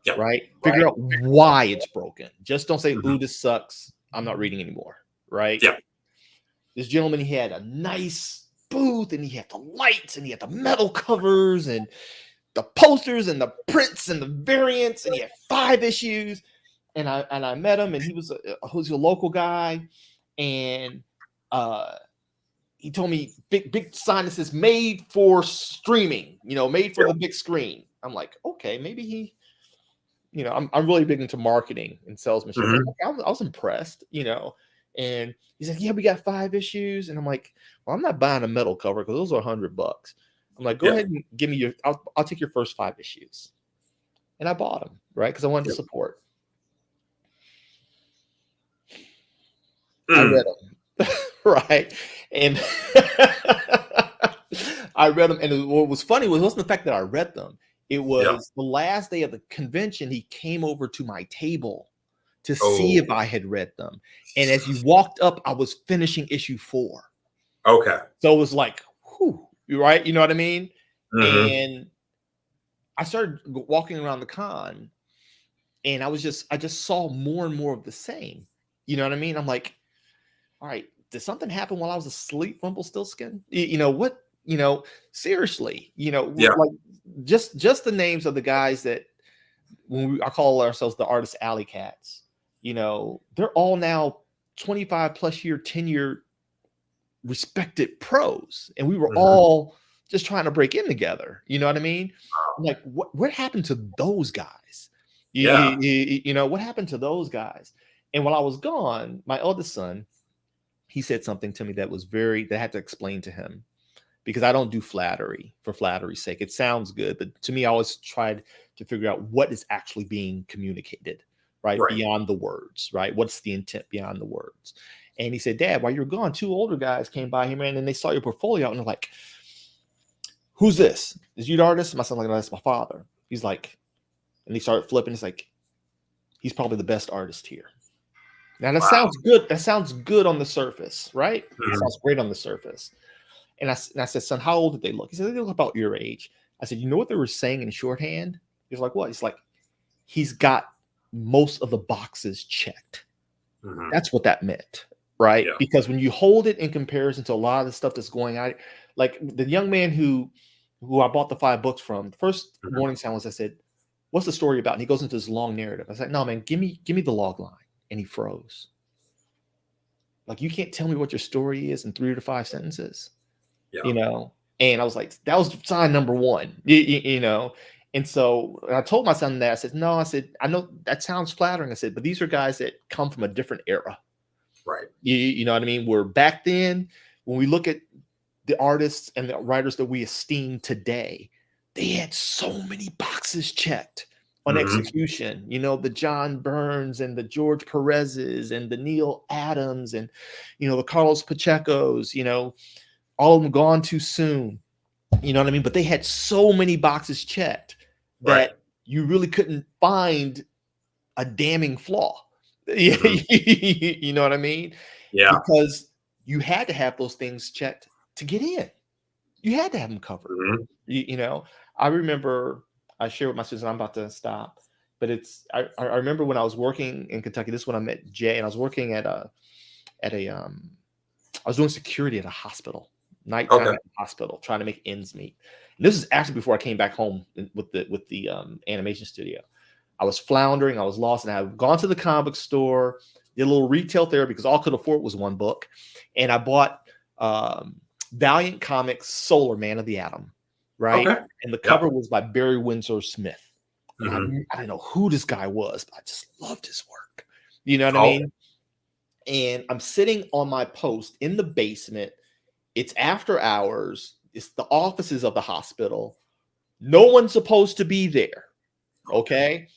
Yep. Right? Figure out why it's broken. Just don't say, ooh, this sucks, I'm not reading anymore. Right? Yeah. This gentleman, he had a nice booth and he had the lights and he had the metal covers and the posters and the prints and the variants, and he had 5 issues. And I met him, and he was a local guy, and he told me big sign that says "made for streaming," made for the big screen. I'm like, okay, maybe he, I'm really big into marketing and salesmanship. I was impressed, and he said, yeah, we got 5 issues, and I'm like, well, I'm not buying a metal cover because those are $100. I'm like, go ahead and give me I'll take your first 5 issues, and I bought them, right, because I wanted to support. I read them, right? And I read them, and what was funny wasn't the fact that I read them. It was the last day of the convention. He came over to my table to see if I had read them. And as you walked up, I was finishing issue 4. Okay. So it was like, whew, right? You know what I mean? And I started walking around the con, and I just saw more and more of the same. You know what I mean? I'm like, all right, did something happen while I was asleep, Rumpelstiltskin? What? Seriously, like just the names of the guys that I call ourselves the artist alley cats. They're all now 25 plus year, 10-year respected pros, and we were all just trying to break in together. You know what I mean? I'm like, what happened to those guys? What happened to those guys? And while I was gone, my eldest son, he said something to me that I had to explain to him, because I don't do flattery for flattery's sake. It sounds good, but to me, I always tried to figure out what is actually being communicated, right? Beyond the words, right? What's the intent beyond the words? And he said, Dad, while you're gone, 2 older guys came by here, man, and they saw your portfolio, and they're like, who's this? Is you the artist? My son like, no, that's my father. He's like, and he started flipping. He's like, he's probably the best artist here. Now that sounds good. That sounds good on the surface, right? It sounds great on the surface. And I said, son, how old did they look? He said, they look about your age. I said, you know what they were saying in shorthand? He was like, what? He's like, he's got most of the boxes checked. That's what that meant, right? Yeah. Because when you hold it in comparison to a lot of the stuff that's going on, like the young man who I bought the 5 books from, the first warning sound was, I said, what's the story about? And he goes into this long narrative. I said, no, man, give me the log line. And he froze. Like, you can't tell me what your story is in 3 to 5 sentences, And I was like, that was sign number 1, And so I told my son that. I said, no, I know that sounds flattering. I said, but these are guys that come from a different era. Right. You know what I mean? Where back then, when we look at the artists and the writers that we esteem today, they had so many boxes checked on execution, the John Burns and the George Perez's and the Neil Adams and, the Carlos Pacheco's, all of them gone too soon. You know what I mean? But they had so many boxes checked that you really couldn't find a damning flaw. You know what I mean? Yeah. Because you had to have those things checked to get in. You had to have them covered. I remember, I shared with my students, I'm about to stop, but I remember when I was working in Kentucky, this is when I met Jay, and I was working I was doing security at a hospital, nighttime at a hospital, trying to make ends meet. And this is actually before I came back home with the animation studio. I was floundering, I was lost, and I had gone to the comic book store, did a little retail therapy because all I could afford was one book, and I bought Valiant Comics Solar Man of the Atom, right? Okay. And the cover was by Barry Windsor Smith. Mm-hmm. I didn't know who this guy was, but I just loved his work. You know what I Oh. mean? And I'm sitting on my post in the basement. It's after hours. It's the offices of the hospital. No one's supposed to be there. Okay.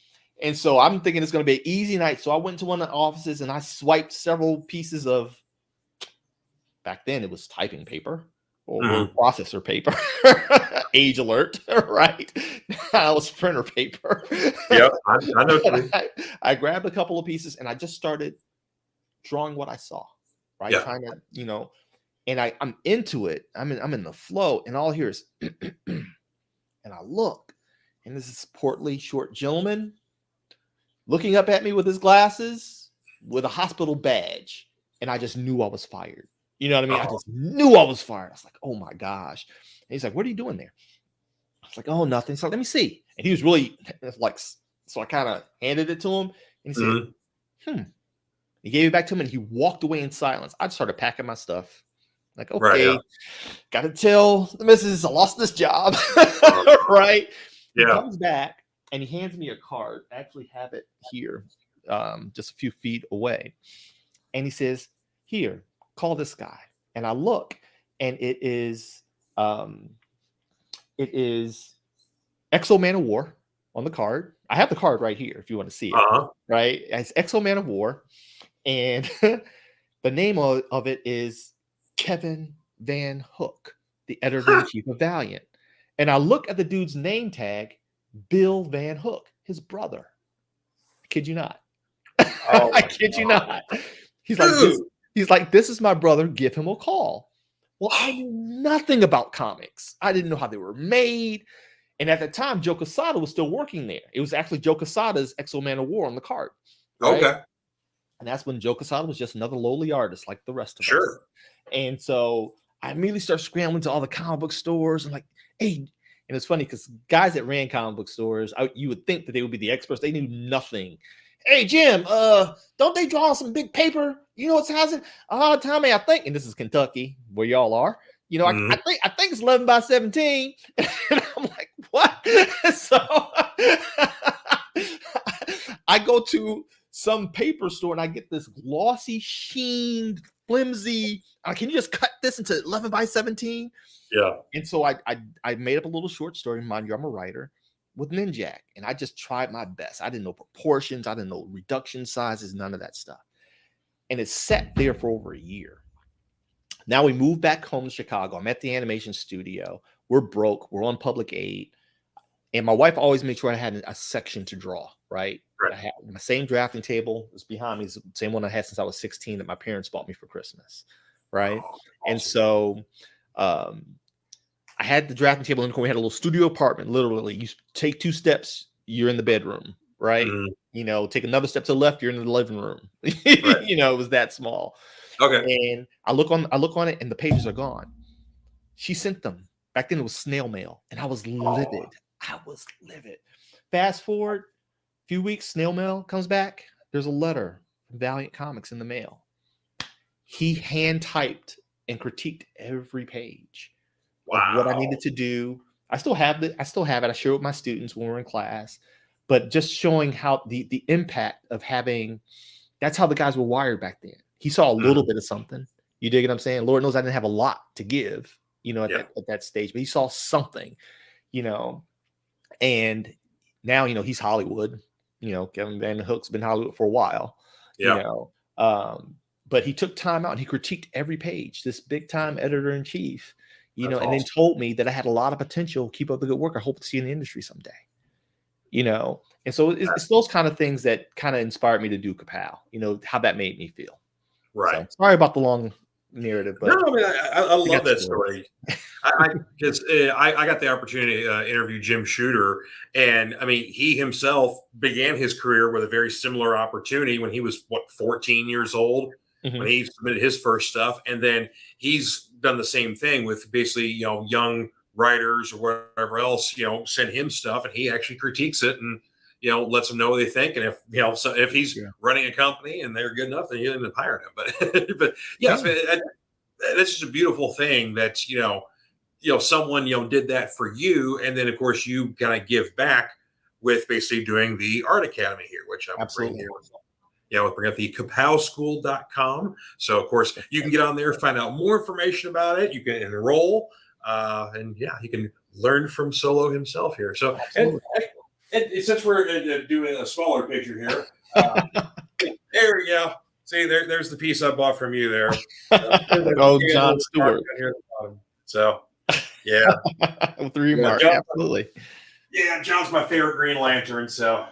And so I'm thinking it's going to be an easy night. So I went to one of the offices and I swiped several pieces of, back then it was typing paper or word processor paper. Age alert, right? Now it was printer paper. Yep, I know. I grabbed a couple of pieces and I just started drawing what I saw, right? Yeah. Trying to, and I'm into it. I'm in the flow, and all I hear is, and I look, and this is portly, short gentleman looking up at me with his glasses, with a hospital badge, and I just knew I was fired. You know what I mean? I just knew I was fired. I was like, oh my gosh. And he's like, what are you doing there? I was like, oh, nothing. So let me see. And he was really like, so I kind of handed it to him, and he said, He gave it back to him, and he walked away in silence. I just started packing my stuff. Like, okay, got to tell the missus I lost this job, right? He comes back, and he hands me a card. I actually have it here, just a few feet away. And he says, here, call this guy. And I look, and it is Exo Man of War on the card. I have the card right here if you want to see it. Right? It's Exo Man of War. And the name of it is Kevin Van Hook, the editor-in-chief of Valiant. And I look at the dude's name tag, Bill Van Hook, his brother. I kid you not. I kid you not. He's like, this is my brother. Give him a call. Well, I knew nothing about comics. I didn't know how they were made. And at the time, Joe Quesada was still working there. It was actually Joe Quesada's Exo Man of War on the card. Right? Okay. And that's when Joe Quesada was just another lowly artist like the rest of us. And so I immediately start scrambling to all the comic book stores. I'm like, hey, and it's funny because guys that ran comic book stores, you would think that they would be the experts. They knew nothing. Hey, Jim, don't they draw on some big paper? You know what size it? Tommy, I think, and this is Kentucky, where y'all are. You know, I think it's 11 by 17. And I'm like, what? So I go to some paper store and I get this glossy, sheened, flimsy. Can you just cut this into 11 by 17? Yeah. And so I made up a little short story. Mind you, I'm a writer, with Ninjak, and I just tried my best. I didn't know proportions. I didn't know reduction sizes, none of that stuff. And it sat there for over a year. Now we moved back home to Chicago. I'm at the animation studio. We're broke. We're on public aid. And my wife always made sure I had a section to draw, right? I had my same drafting table is behind me. It's the same one I had since I was 16 that my parents bought me for Christmas, right? Awesome. And so I had the drafting table in the corner. We had a little studio apartment. Literally, you take 2 steps, you're in the bedroom, right? You know, take another step to the left, you're in the living room. You know, it was that small. Okay. And I look on it, and the pages are gone. She sent them. Back then, it was snail mail, and I was livid. I was livid. Fast forward a few weeks, snail mail comes back. There's a letter from Valiant Comics in the mail. He hand typed and critiqued every page. Of what I needed to do. I still have it. I share it with my students when we're in class, but just showing how the impact of having, that's how the guys were wired back then. He saw a little bit of something. You dig what I'm saying? Lord knows I didn't have a lot to give, you know, at that stage, but he saw something, you know, and now, you know, he's Hollywood, you know, Kevin Van Hook's been Hollywood for a while, you know, but he took time out and he critiqued every page, this big time editor-in-chief. You know, and then told me that I had a lot of potential. Keep up the good work. I hope to see you in the industry someday. You know, and so it's those kind of things that kind of inspired me to do Ka-Pow. You know, how that made me feel. Right. So, sorry about the long narrative, but no, I mean, I love that story. I got the opportunity to interview Jim Shooter, and I mean, he himself began his career with a very similar opportunity when he was 14 years old. When he submitted his first stuff, and then he's done the same thing with basically, you know, young writers or whatever else, send him stuff, and he actually critiques it and lets them know what they think. And if so if he's running a company and they're good enough, then you end up hiring him. But yes, that's just a beautiful thing that someone did that for you, and then of course you kind of give back with basically doing the art academy here, which I'm bringing here. We'll bring up the kapowschool.com. So of course you can get on there, find out more information about it. You can enroll, and you can learn from Solo himself here. So and since we're doing a smaller picture here, there we go. See, there's the piece I bought from you there. Oh, John Stewart. Here at the bottom. So, yeah. With the remark, absolutely. Yeah, John's my favorite Green Lantern. So,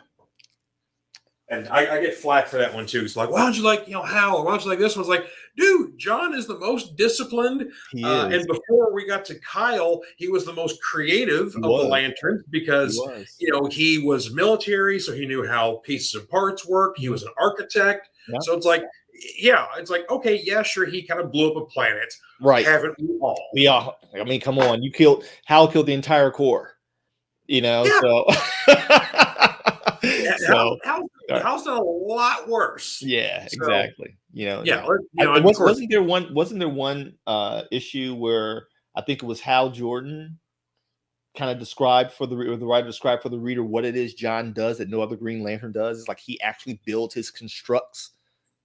and I get flack for that one too. It's like, why don't you like Hal? Or why don't you like this one? It's like, dude, John is the most disciplined. And before we got to Kyle, he was the most creative of the Lanterns because he was military, so he knew how pieces and parts work. He was an architect. Yep. So it's like, okay, sure, he kind of blew up a planet. Right. Haven't we all? Yeah. I mean, come on. Hal killed the entire Corps. So Hal's done a lot worse. Yeah, so, exactly. Wasn't there one issue where I think it was Hal Jordan kind of described for the writer described for the reader what it is John does that no other Green Lantern does? It's like he actually builds his constructs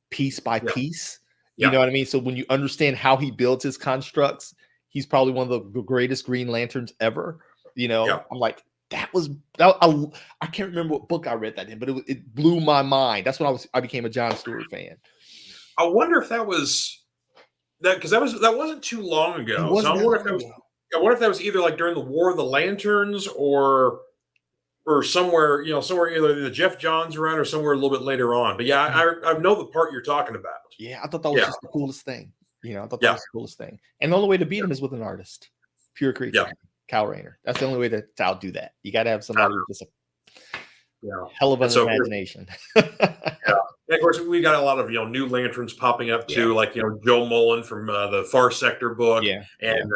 piece by piece. You know what I mean? So when you understand how he builds his constructs, he's probably one of the greatest Green Lanterns ever. I'm like, I can't remember what book I read that in, but it blew my mind. That's when I became a John Stewart fan. I wonder if that was that because that wasn't too long ago. So I wonder if that was either like during the War of the Lanterns or somewhere, somewhere either the Jeff Johns around or somewhere a little bit later on. But I know the part you're talking about. Yeah, I thought that was just the coolest thing. I thought that was the coolest thing. And the only way to beat him is with an artist, pure creativity. Kyle Rayner. That's the only way to outdo that. You got to have somebody with just a hell of an imagination. And of course, we got a lot of new Lanterns popping up too, like Joe Mullen from the Far Sector book. And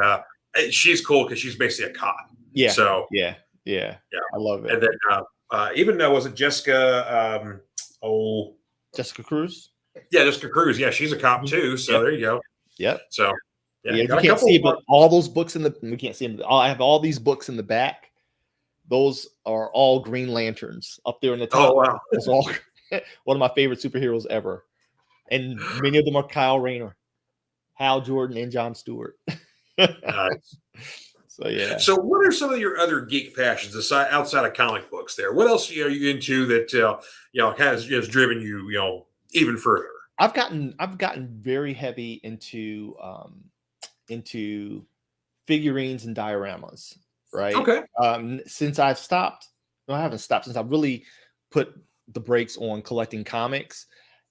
she's cool because she's basically a cop. Yeah. So yeah, I love it. And then even though was it Jessica? Jessica Cruz. Yeah, Jessica Cruz. Yeah, she's a cop too. So there you go. Yep. So. You can't see, but all those books we can't see them. I have all these books in the back. Those are all Green Lanterns up there in the top. Oh, wow. It's all one of my favorite superheroes ever. And many of them are Kyle Rayner, Hal Jordan, and John Stewart. Nice. So, yeah. So what are some of your other geek passions outside of comic books there? What else are you into that, has driven you, even further? I've gotten very heavy into figurines and dioramas, right? Okay. Since I've stopped, no, I haven't stopped. Since I've really put the brakes on collecting comics,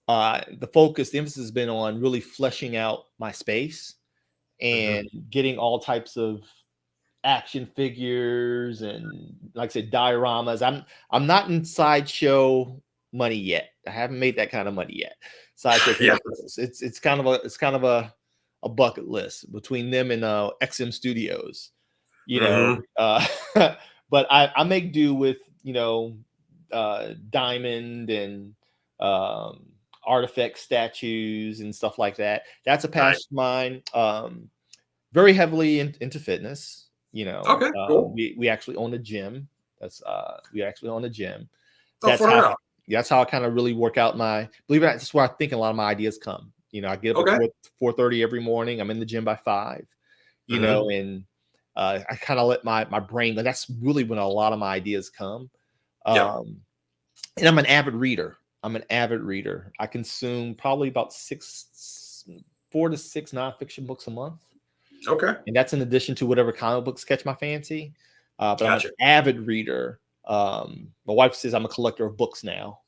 the emphasis has been on really fleshing out my space and getting all types of action figures and, like I said, dioramas. I'm not in sideshow money yet. I haven't made that kind of money yet. Sideshow collectibles. It's kind of a bucket list between them and XM Studios, but I make do with diamond and artifact statues and stuff like that. That's a passion of mine. Very heavily into fitness. Okay, cool. We actually own a gym. That's That's how I kind of really work out believe it or not, that's where I think a lot of my ideas come. I get up at 4:30 every morning. I'm in the gym by 5, and I kind of let my brain, and that's really when a lot of my ideas come. And I'm an avid reader. I consume probably about 4 to 6 nonfiction books a month. Okay. And that's in addition to whatever comic books catch my fancy. But I'm an avid reader. My wife says I'm a collector of books now,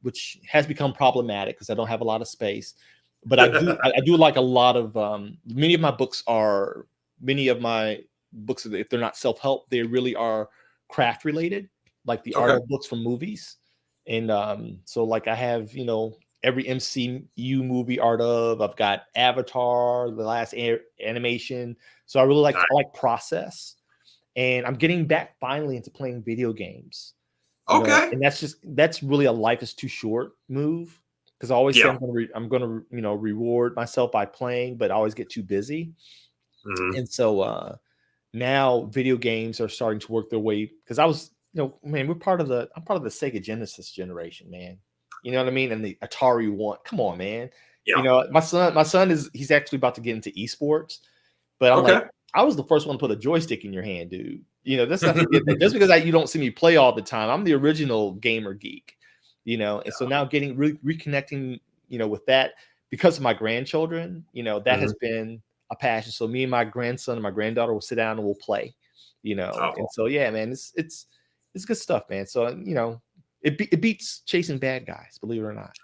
which has become problematic because I don't have a lot of space. But I do like a lot of many of my books, if they're not self-help, they really are craft related, like the art of books from movies. And so like I have, every MCU movie art of. I've got Avatar, the last animation. So I really like I like process, and I'm getting back finally into playing video games. Okay, and that's really a life is too short move, because I always say I'm gonna reward myself by playing, but I always get too busy. And so now video games are starting to work their way, because I was, man, I'm part of the Sega Genesis generation, man. You know what I mean? And the Atari One. Come on, man. Yeah. My son he's actually about to get into esports, but I'm like, I was the first one to put a joystick in your hand, dude. That's not just because you don't see me play all the time. I'm the original gamer geek, and so now getting reconnecting, with that because of my grandchildren, that has been a passion. So me and my grandson and my granddaughter will sit down and we'll play, and so, yeah, man, it's good stuff, man. So, it beats chasing bad guys, believe it or not.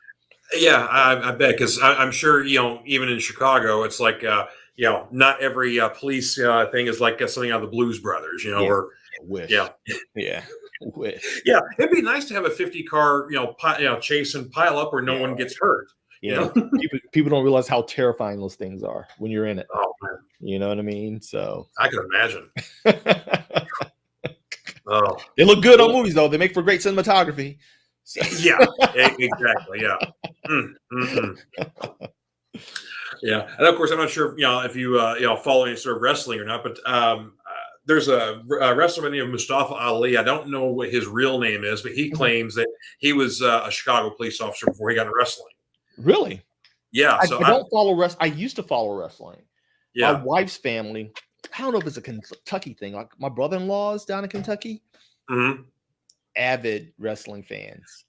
Yeah, I bet, because I'm sure, even in Chicago, it's like, not every police thing is like something out of the Blues Brothers, or wish. Wish. Yeah, it'd be nice to have a 50-car, chase and pile up where no one gets hurt. People don't realize how terrifying those things are when you're in it. Oh, man. You know what I mean? So I can imagine. Oh, they look good on movies, though. They make for great cinematography. So. Yeah, exactly. Yeah. Yeah, and of course, I'm not sure if you follow any sort of wrestling or not, but there's a wrestler by the name of Mustafa Ali. I don't know what his real name is, but he claims that he was a Chicago police officer before he got into wrestling. Really? Yeah. I don't follow wrestling. I used to follow wrestling. Yeah. My wife's family, I don't know if it's a Kentucky thing. Like my brother-in-law is down in Kentucky. Avid wrestling fans.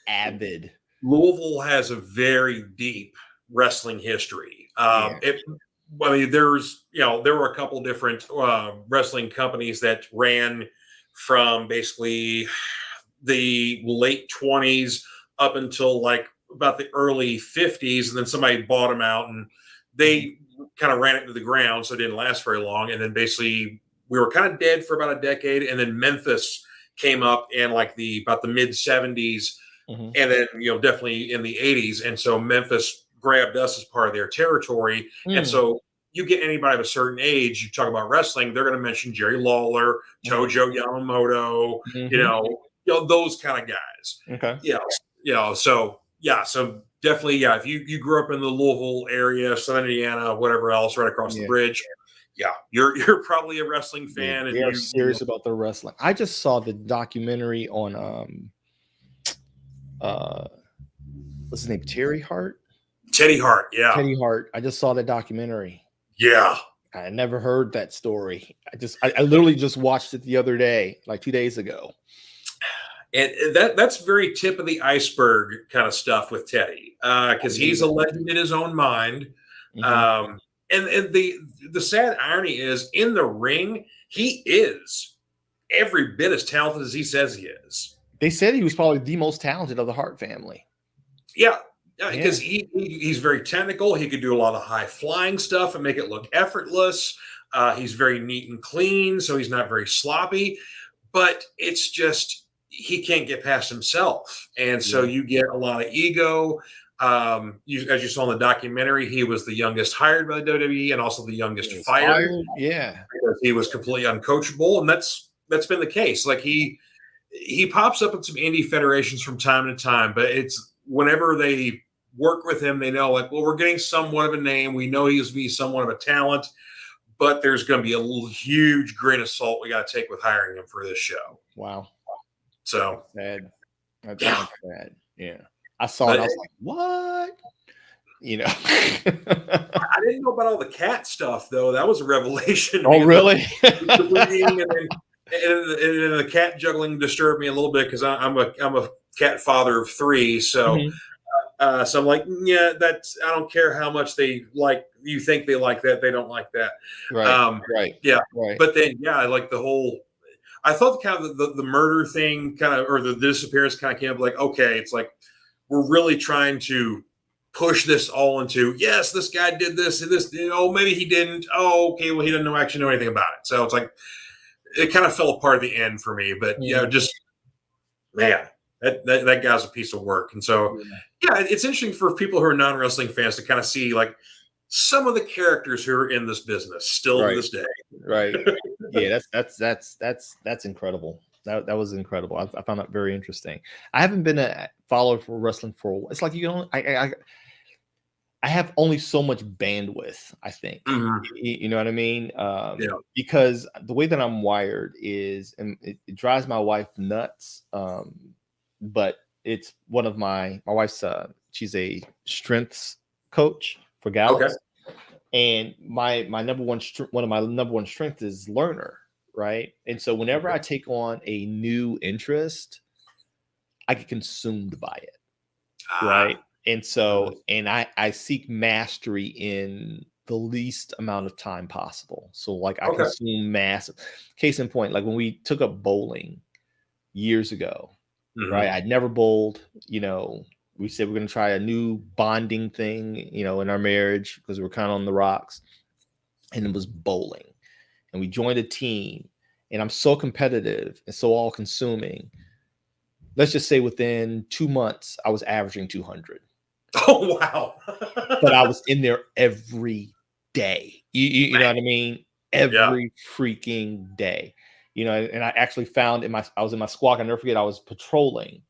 Avid. Louisville has a very deep wrestling history. There were a couple different wrestling companies that ran from basically the late 20s up until like about the early 50s, and then somebody bought them out and they kind of ran it to the ground, so it didn't last very long. And then basically we were kind of dead for about a decade, and then Memphis came up in like about the mid 70s. And then, definitely in the 80s. And so Memphis grabbed us as part of their territory. And so you get anybody of a certain age, you talk about wrestling, they're going to mention Jerry Lawler, Tojo Yamamoto, those kind of guys. Okay. So definitely, if you grew up in the Louisville area, Southern Indiana, whatever else, right across the bridge, you're probably a wrestling fan. They are serious about their wrestling. I just saw the documentary on what's his name? Teddy Hart. Yeah. Teddy Hart. I just saw that documentary. Yeah. I never heard that story. I literally just watched it the other day, like 2 days ago. And that's very tip of the iceberg kind of stuff with Teddy, because he's a legend in his own mind. And the sad irony is, in the ring, he is every bit as talented as he says he is. They said he was probably the most talented of the Hart family. Yeah, because he's very technical. He could do a lot of high flying stuff and make it look effortless. He's very neat and clean, so he's not very sloppy. But it's just he can't get past himself, and so you get a lot of ego. As you saw in the documentary, he was the youngest hired by the WWE and also the youngest fired. Yeah, because he was completely uncoachable, and that's been the case. Like he pops up in some indie federations from time to time, but it's whenever they work with him, they know, like, well, we're getting somewhat of a name. We know he's be somewhat of a talent, but there's going to be a huge grain of salt we got to take with hiring him for this show. Wow. So sad. That's sad. Yeah. I saw it. I was like, what? I didn't know about all the cat stuff, though. That was a revelation. Oh, really? The bleeding and the cat juggling disturbed me a little bit, because I'm a cat father of 3. So, so I'm like, I don't care how much they like. You think they like that? They don't like that. Right. Right. Yeah. Right. But then, like the whole. I thought kind of the murder thing or the disappearance kind of came up like, okay, it's like we're really trying to push this all into, yes, this guy did this and this. Maybe he didn't. Oh, okay. Well, he didn't actually know anything about it. So it's like it kind of fell apart at the end for me. But just man, that guy's a piece of work. And so, yeah, it's interesting for people who are non-wrestling fans to kind of see like some of the characters who are in this business still to this day. Right. Yeah, that's incredible. That was incredible. I found that very interesting. I haven't been a follower for wrestling for a while. It's like you don't. I have only so much bandwidth. I think you know what I mean. Because the way that I'm wired is, and it drives my wife nuts. But it's one of my wife's. She's a strengths coach for gals. Okay. And my number one one of my number one strength is learner, right? And so whenever I take on a new interest, I get consumed by it, right? And so, and I seek mastery in the least amount of time possible. So like I consume massive. Case in point, like when we took up bowling years ago, right? I'd never bowled, you know. We said we're going to try a new bonding thing, you know, in our marriage because we're kind of on the rocks. And it was bowling. And we joined a team. And I'm so competitive and so all consuming. Let's just say within 2 months, I was averaging 200. Oh, wow. But I was in there every day. You know what I mean? Every freaking day. You know, and I actually found I was in my squawk. I'll never forget, I was patrolling.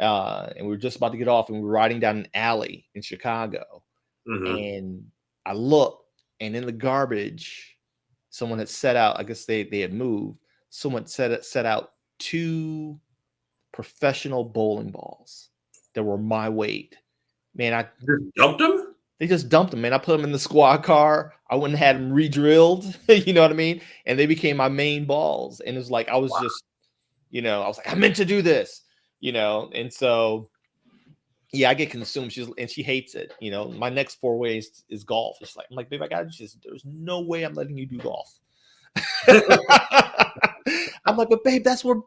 And we were just about to get off, and we were riding down an alley in Chicago. And I looked, and in the garbage, someone had set out. I guess they had moved. Someone set out 2 professional bowling balls that were my weight. Man, I dumped them. They just dumped them, man. I put them in the squad car. I went and had them re-drilled. You know what I mean? And they became my main balls. And it was like I was just, you know, I was like, I meant to do this. You know, and so, yeah, I get consumed. She hates it. You know, my next foray is golf. It's like, I'm like, babe, there's no way I'm letting you do golf. I'm like, but babe, that's where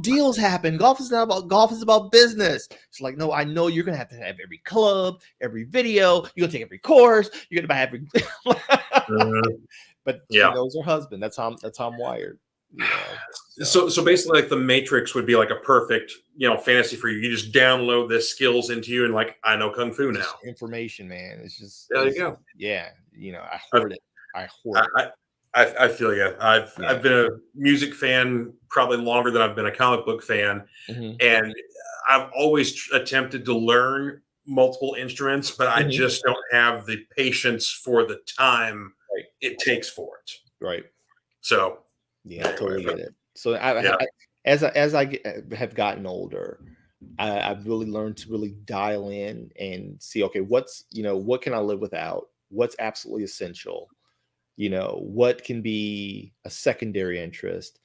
deals happen. Golf is not about golf, is about business. She's like, no, I know you're gonna have every club, every video, you're gonna take every course, you're gonna buy every but she knows her husband. That's how I'm wired. You know, so basically, like the Matrix would be like a perfect, you know, fantasy for you. You just download the skills into you, and like I know kung fu now. Information, man. It's just there you go. Yeah, you know, I hoard it. I feel you. I've been a music fan probably longer than I've been a comic book fan, and I've always attempted to learn multiple instruments, but I just don't have the patience for the time it takes for it. Right. So. Yeah, I totally get it. So as I have gotten older, I've really learned to really dial in and see, okay, what can I live without? What's absolutely essential? You know, what can be a secondary interest?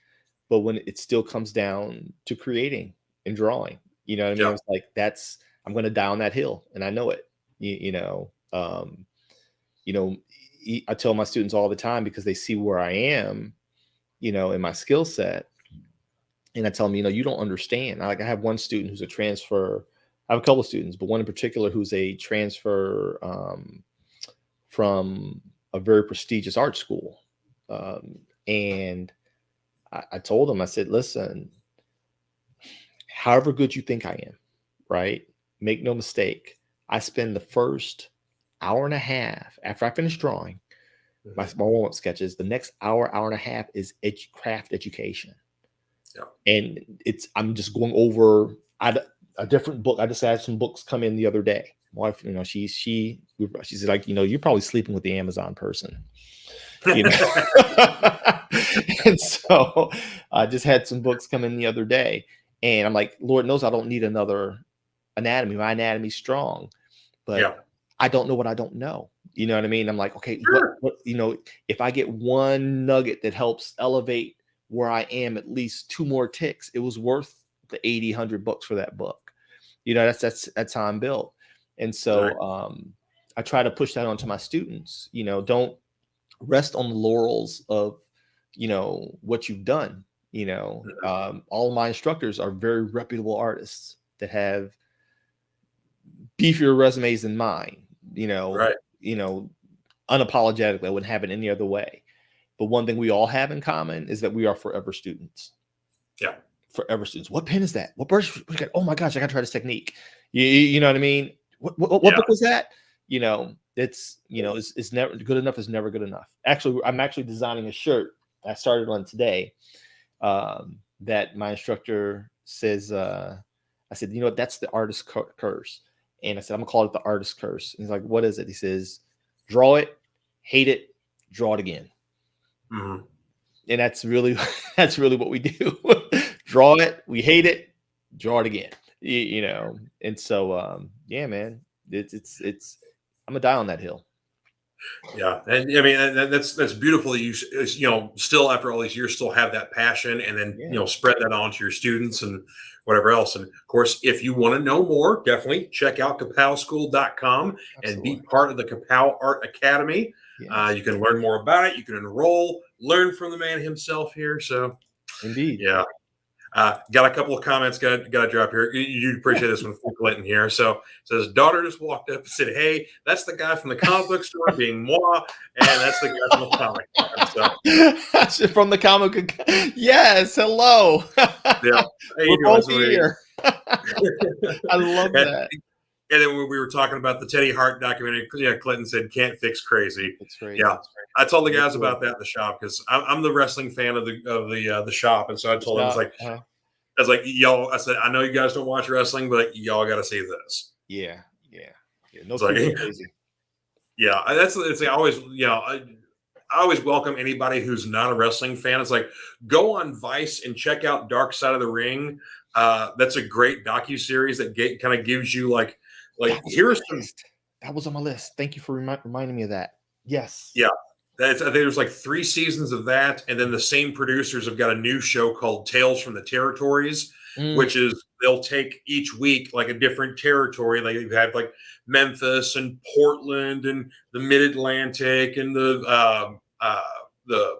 But when it still comes down to creating and drawing, you know what I mean? It's like I'm going to die on that hill, and I know it. You know, I tell my students all the time because they see where I am, you know, in my skill set. And I tell them, you know, you don't understand. I have one student who's a transfer. I have a couple of students, but one in particular who's a transfer from a very prestigious art school. And I told him, I said, listen, however good you think I am, right? Make no mistake. I spend the first hour and a half after I finish drawing my warm-up sketches. The next hour and a half is craft education. And I'm just going over a different book. I just had some books come in the other day. My wife, you know, she's like, you know, you're probably sleeping with the Amazon person. You know? And so I just had some books come in the other day, and I'm like, Lord knows I don't need another anatomy. My anatomy's strong, but I don't know what I don't know. You know what I mean? I'm like, okay, what, you know, if I get one nugget that helps elevate where I am at least 2 more ticks, it was worth the $80-100 for that book. You know, that's how I'm built. And so I try to push that onto my students. You know, don't rest on the laurels of, you know, what you've done. You know, all of my instructors are very reputable artists that have beefier resumes than mine. You know, unapologetically, I wouldn't have it any other way. But one thing we all have in common is that we are forever students. Yeah. forever students. What pen is that? What brush? Oh my gosh, I gotta try this technique. You know what I mean? What book was that? You know, it's never good enough is never good enough. Actually, I'm actually designing a shirt I started on today that my instructor says, I said, you know what, that's the artist curse. And I said, I'm gonna call it the artist curse. And he's like, what is it? He says, draw it, hate it, draw it again. Mm-hmm. And that's really what we do. Draw it, we hate it, draw it again. You know, and so yeah, man, it's I'm gonna die on that hill. Yeah, and I mean that's beautiful that you still after all these years still have that passion, and then spread that on to your students and whatever else. And of course, if you want to know more, definitely check out kapowschool.com and be part of the Ka-Pow Art Academy. Yes. You can learn more about it. You can enroll, learn from the man himself here. So, indeed, yeah. Got a couple of comments. Got to drop here. You'd appreciate this one from Clinton here. So says daughter just walked up and said, "Hey, that's the guy from the comic book store being moi, and that's the guy from the comic." So from the comic. Yes, hello. Yeah, we're both here. I love that. And then when we were talking about the Teddy Hart documentary, Clinton said, "Can't fix crazy." It's crazy. Yeah, I told the guys about that in the shop because I'm the wrestling fan of the shop, and so I told them, I was like, y'all. I said, I know you guys don't watch wrestling, but y'all got to see this. Yeah. No, crazy. Yeah, it's I always I always welcome anybody who's not a wrestling fan. It's like, go on Vice and check out Dark Side of the Ring. That's a great docuseries that kind of gives you like here's some. That was on my list. Thank you for reminding me of that. Yes. Yeah. I think there's like 3 seasons of that. And then the same producers have got a new show called Tales from the Territories, which is they'll take each week like a different territory. Like they've had like Memphis and Portland and the Mid-Atlantic and the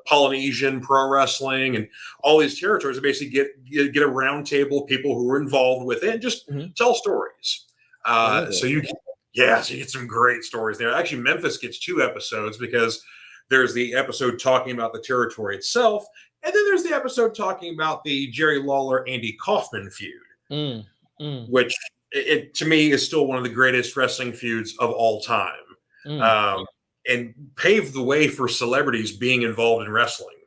Polynesian pro wrestling and all these territories. They basically get a round table of people who are involved with it and just tell stories. So you get some great stories there. Actually, Memphis gets 2 episodes because there's the episode talking about the territory itself, and then there's the episode talking about the Jerry Lawler Andy Kaufman feud, which to me is still one of the greatest wrestling feuds of all time, and paved the way for celebrities being involved in wrestling.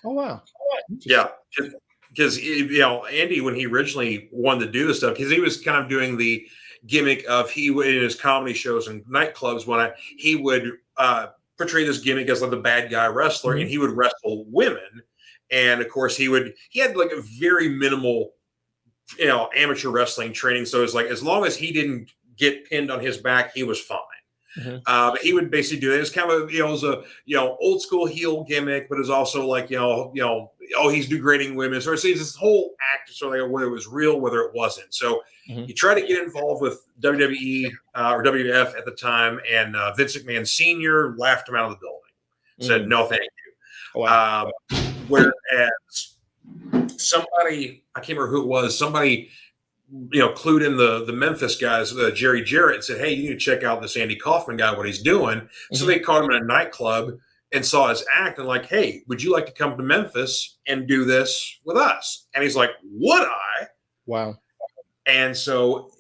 Oh wow! Yeah, because Andy, when he originally wanted to do this stuff, because he was kind of doing the gimmick of in his comedy shows and nightclubs when he would portray this gimmick as like the bad guy wrestler, and he would wrestle women, and of course he had like a very minimal amateur wrestling training, so it's like as long as he didn't get pinned on his back, he was fine. But he would basically do it. It's kind of it was a old school heel gimmick, but it's also like he's degrading women. So it's this whole act, so like whether it was real, whether it wasn't. So he tried to get involved with WWE or WWF at the time, and Vince McMahon Sr. laughed him out of the building. Said no, thank you. Oh, wow. Whereas somebody, I can't remember who it was, somebody clued in the Memphis guys, Jerry Jarrett, and said, "Hey, you need to check out this Andy Kaufman guy, what he's doing." So they caught him in a nightclub and saw his act and like, "Hey, would you like to come to Memphis and do this with us?" And he's like, "Would I?" Wow. And so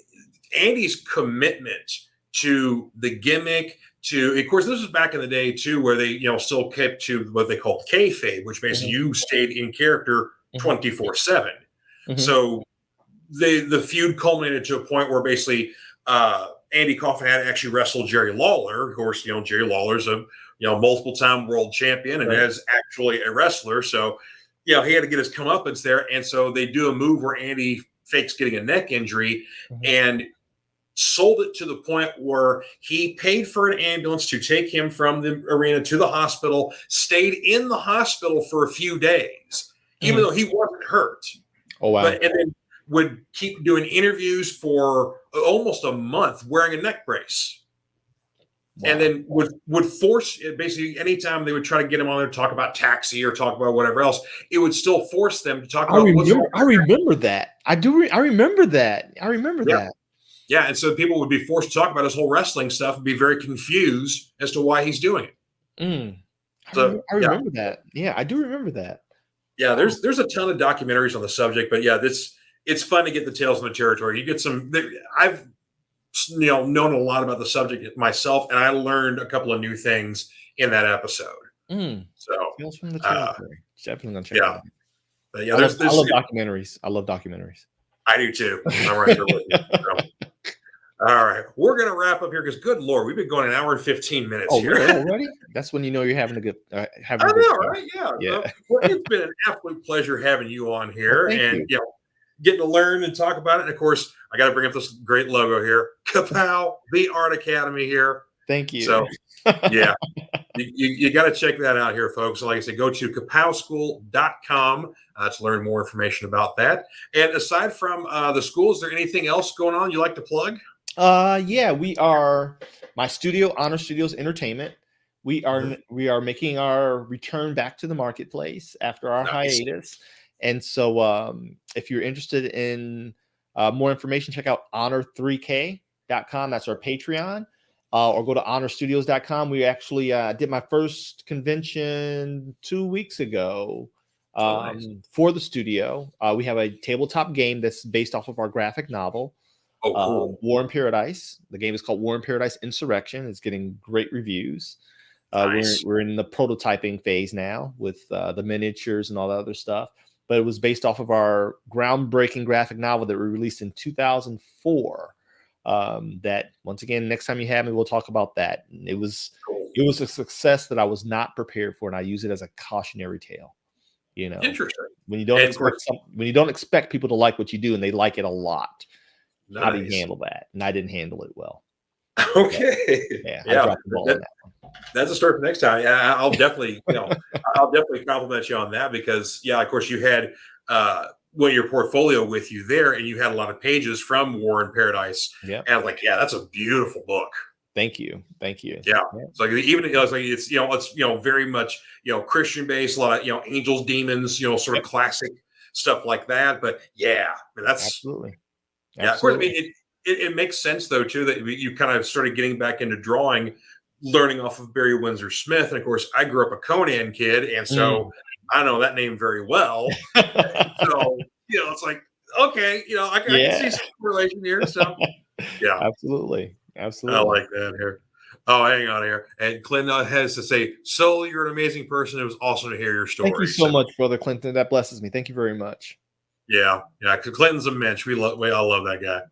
Andy's commitment to the gimmick, of course, this was back in the day too, where they still kept to what they called kayfabe, which basically you stayed in character 24/7. So the feud culminated to a point where basically Andy Kaufman had actually wrestled Jerry Lawler. Of course, Jerry Lawler's a multiple-time world champion and is actually a wrestler. So he had to get his comeuppance there, and so they do a move where Andy fakes getting a neck injury and sold it to the point where he paid for an ambulance to take him from the arena to the hospital, stayed in the hospital for a few days, even though he wasn't hurt. Oh, wow. And then would keep doing interviews for almost a month wearing a neck brace. Wow. And then would force basically anytime they would try to get him on there to talk about Taxi or talk about whatever else, it would still force them to talk about. I remember that. I remember that. That. Yeah, and so people would be forced to talk about his whole wrestling stuff and be very confused as to why he's doing it. I remember that. Yeah, I do remember that. Yeah, there's a ton of documentaries on the subject, but yeah, it's fun to get the tales from the territory. You get some. I've known a lot about the subject myself, and I learned a couple of new things in that episode. So Tales from the territory. Definitely gonna check yeah, it out. but yeah, I love documentaries. I love documentaries. I do too. I'm right there with you. So. All right, we're gonna wrap up here because, good Lord, we've been going an hour and 15 minutes here. Really? Already? That's when you know you're having a good. I know, right? Yeah. Well, it's been an absolute pleasure having you on here, and getting to learn and talk about it. And of course, I got to bring up this great logo here, Ka-Pow Art Academy here. Thank you. So, yeah, you got to check that out here, folks. Like I said, go to kapowschool.com to learn more information about that. And aside from the school, is there anything else going on you like to plug? Yeah, we are my studio, Honor Studios Entertainment. We are making our return back to the marketplace after our hiatus. And so if you're interested in more information, check out honor3k.com. That's our Patreon. Or go to honorstudios.com. We actually did my first convention 2 weeks ago for the studio. We have a tabletop game that's based off of our graphic novel. Oh, cool. War in Paradise. The game is called War in Paradise Insurrection. It's getting great reviews. Nice. We're in the prototyping phase now with the miniatures and all that other stuff. But it was based off of our groundbreaking graphic novel that we released in 2004. That once again, next time you have me, we'll talk about that. And it was a success that I was not prepared for, and I use it as a cautionary tale. Interesting. When you don't expect people to like what you do and they like it a lot. Nice. How do you handle that? And I didn't handle it well. Okay. Yeah. I dropped the ball on that one. That's a start for next time. Yeah, I'll definitely, I'll definitely compliment you on that because, of course, you had your portfolio with you there, and you had a lot of pages from War in Paradise. Yeah. And I was like, that's a beautiful book. Thank you. Yeah. It's like it's very much Christian based, a lot of angels, demons, sort of classic stuff like that. But that's absolutely. Yeah, of course. I mean, it makes sense though too that you kind of started getting back into drawing, learning off of Barry Windsor Smith, and of course, I grew up a Conan kid, and so I know that name very well. So it's like okay, I can see some relation here. So yeah, absolutely. I like that here. Oh, hang on here. And Clinton has to say, Sol, you're an amazing person. It was awesome to hear your story. Thank you so much, Brother Clinton. That blesses me. Thank you very much. Yeah. Clinton's a mensch. I love that guy.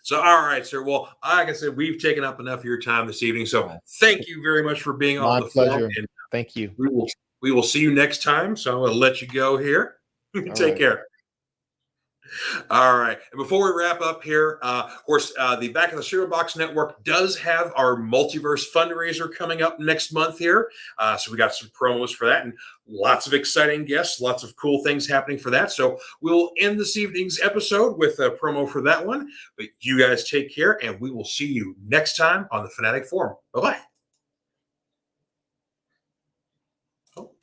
So, all right, sir. Well, like I said, we've taken up enough of your time this evening. So, thank you very much for being on the forum. And thank you. We will see you next time. So, I'm going to let you go here. Take care. All right. And before we wrap up here, of course, the Back of the Cereal Box Network does have our multiverse fundraiser coming up next month here. So we got some promos for that and lots of exciting guests, lots of cool things happening for that. So we'll end this evening's episode with a promo for that one. But you guys take care, and we will see you next time on the Fanatic Forum. Bye-bye.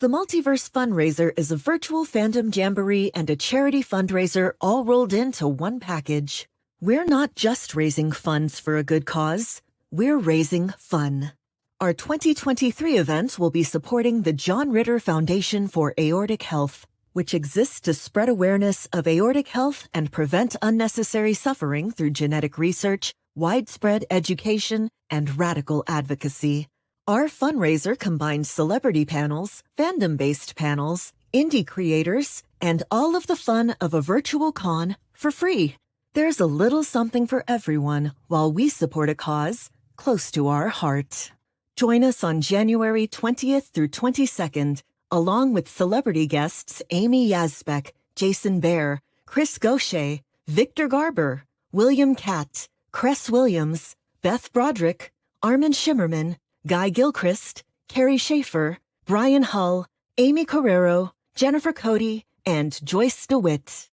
The Multiverse Fundraiser is a virtual fandom jamboree and a charity fundraiser all rolled into one package. We're not just raising funds for a good cause, we're raising fun. Our 2023 event will be supporting the John Ritter Foundation for Aortic Health, which exists to spread awareness of aortic health and prevent unnecessary suffering through genetic research, widespread education, and radical advocacy. Our fundraiser combines celebrity panels, fandom-based panels, indie creators, and all of the fun of a virtual con for free. There's a little something for everyone while we support a cause close to our heart. Join us on January 20th through 22nd, along with celebrity guests Amy Yazbek, Jason Bear, Chris Gaucher, Victor Garber, William Catt, Cress Williams, Beth Broderick, Armin Shimmerman, Guy Gilchrist, Carrie Schaefer, Brian Hull, Amy Carrero, Jennifer Cody, and Joyce DeWitt.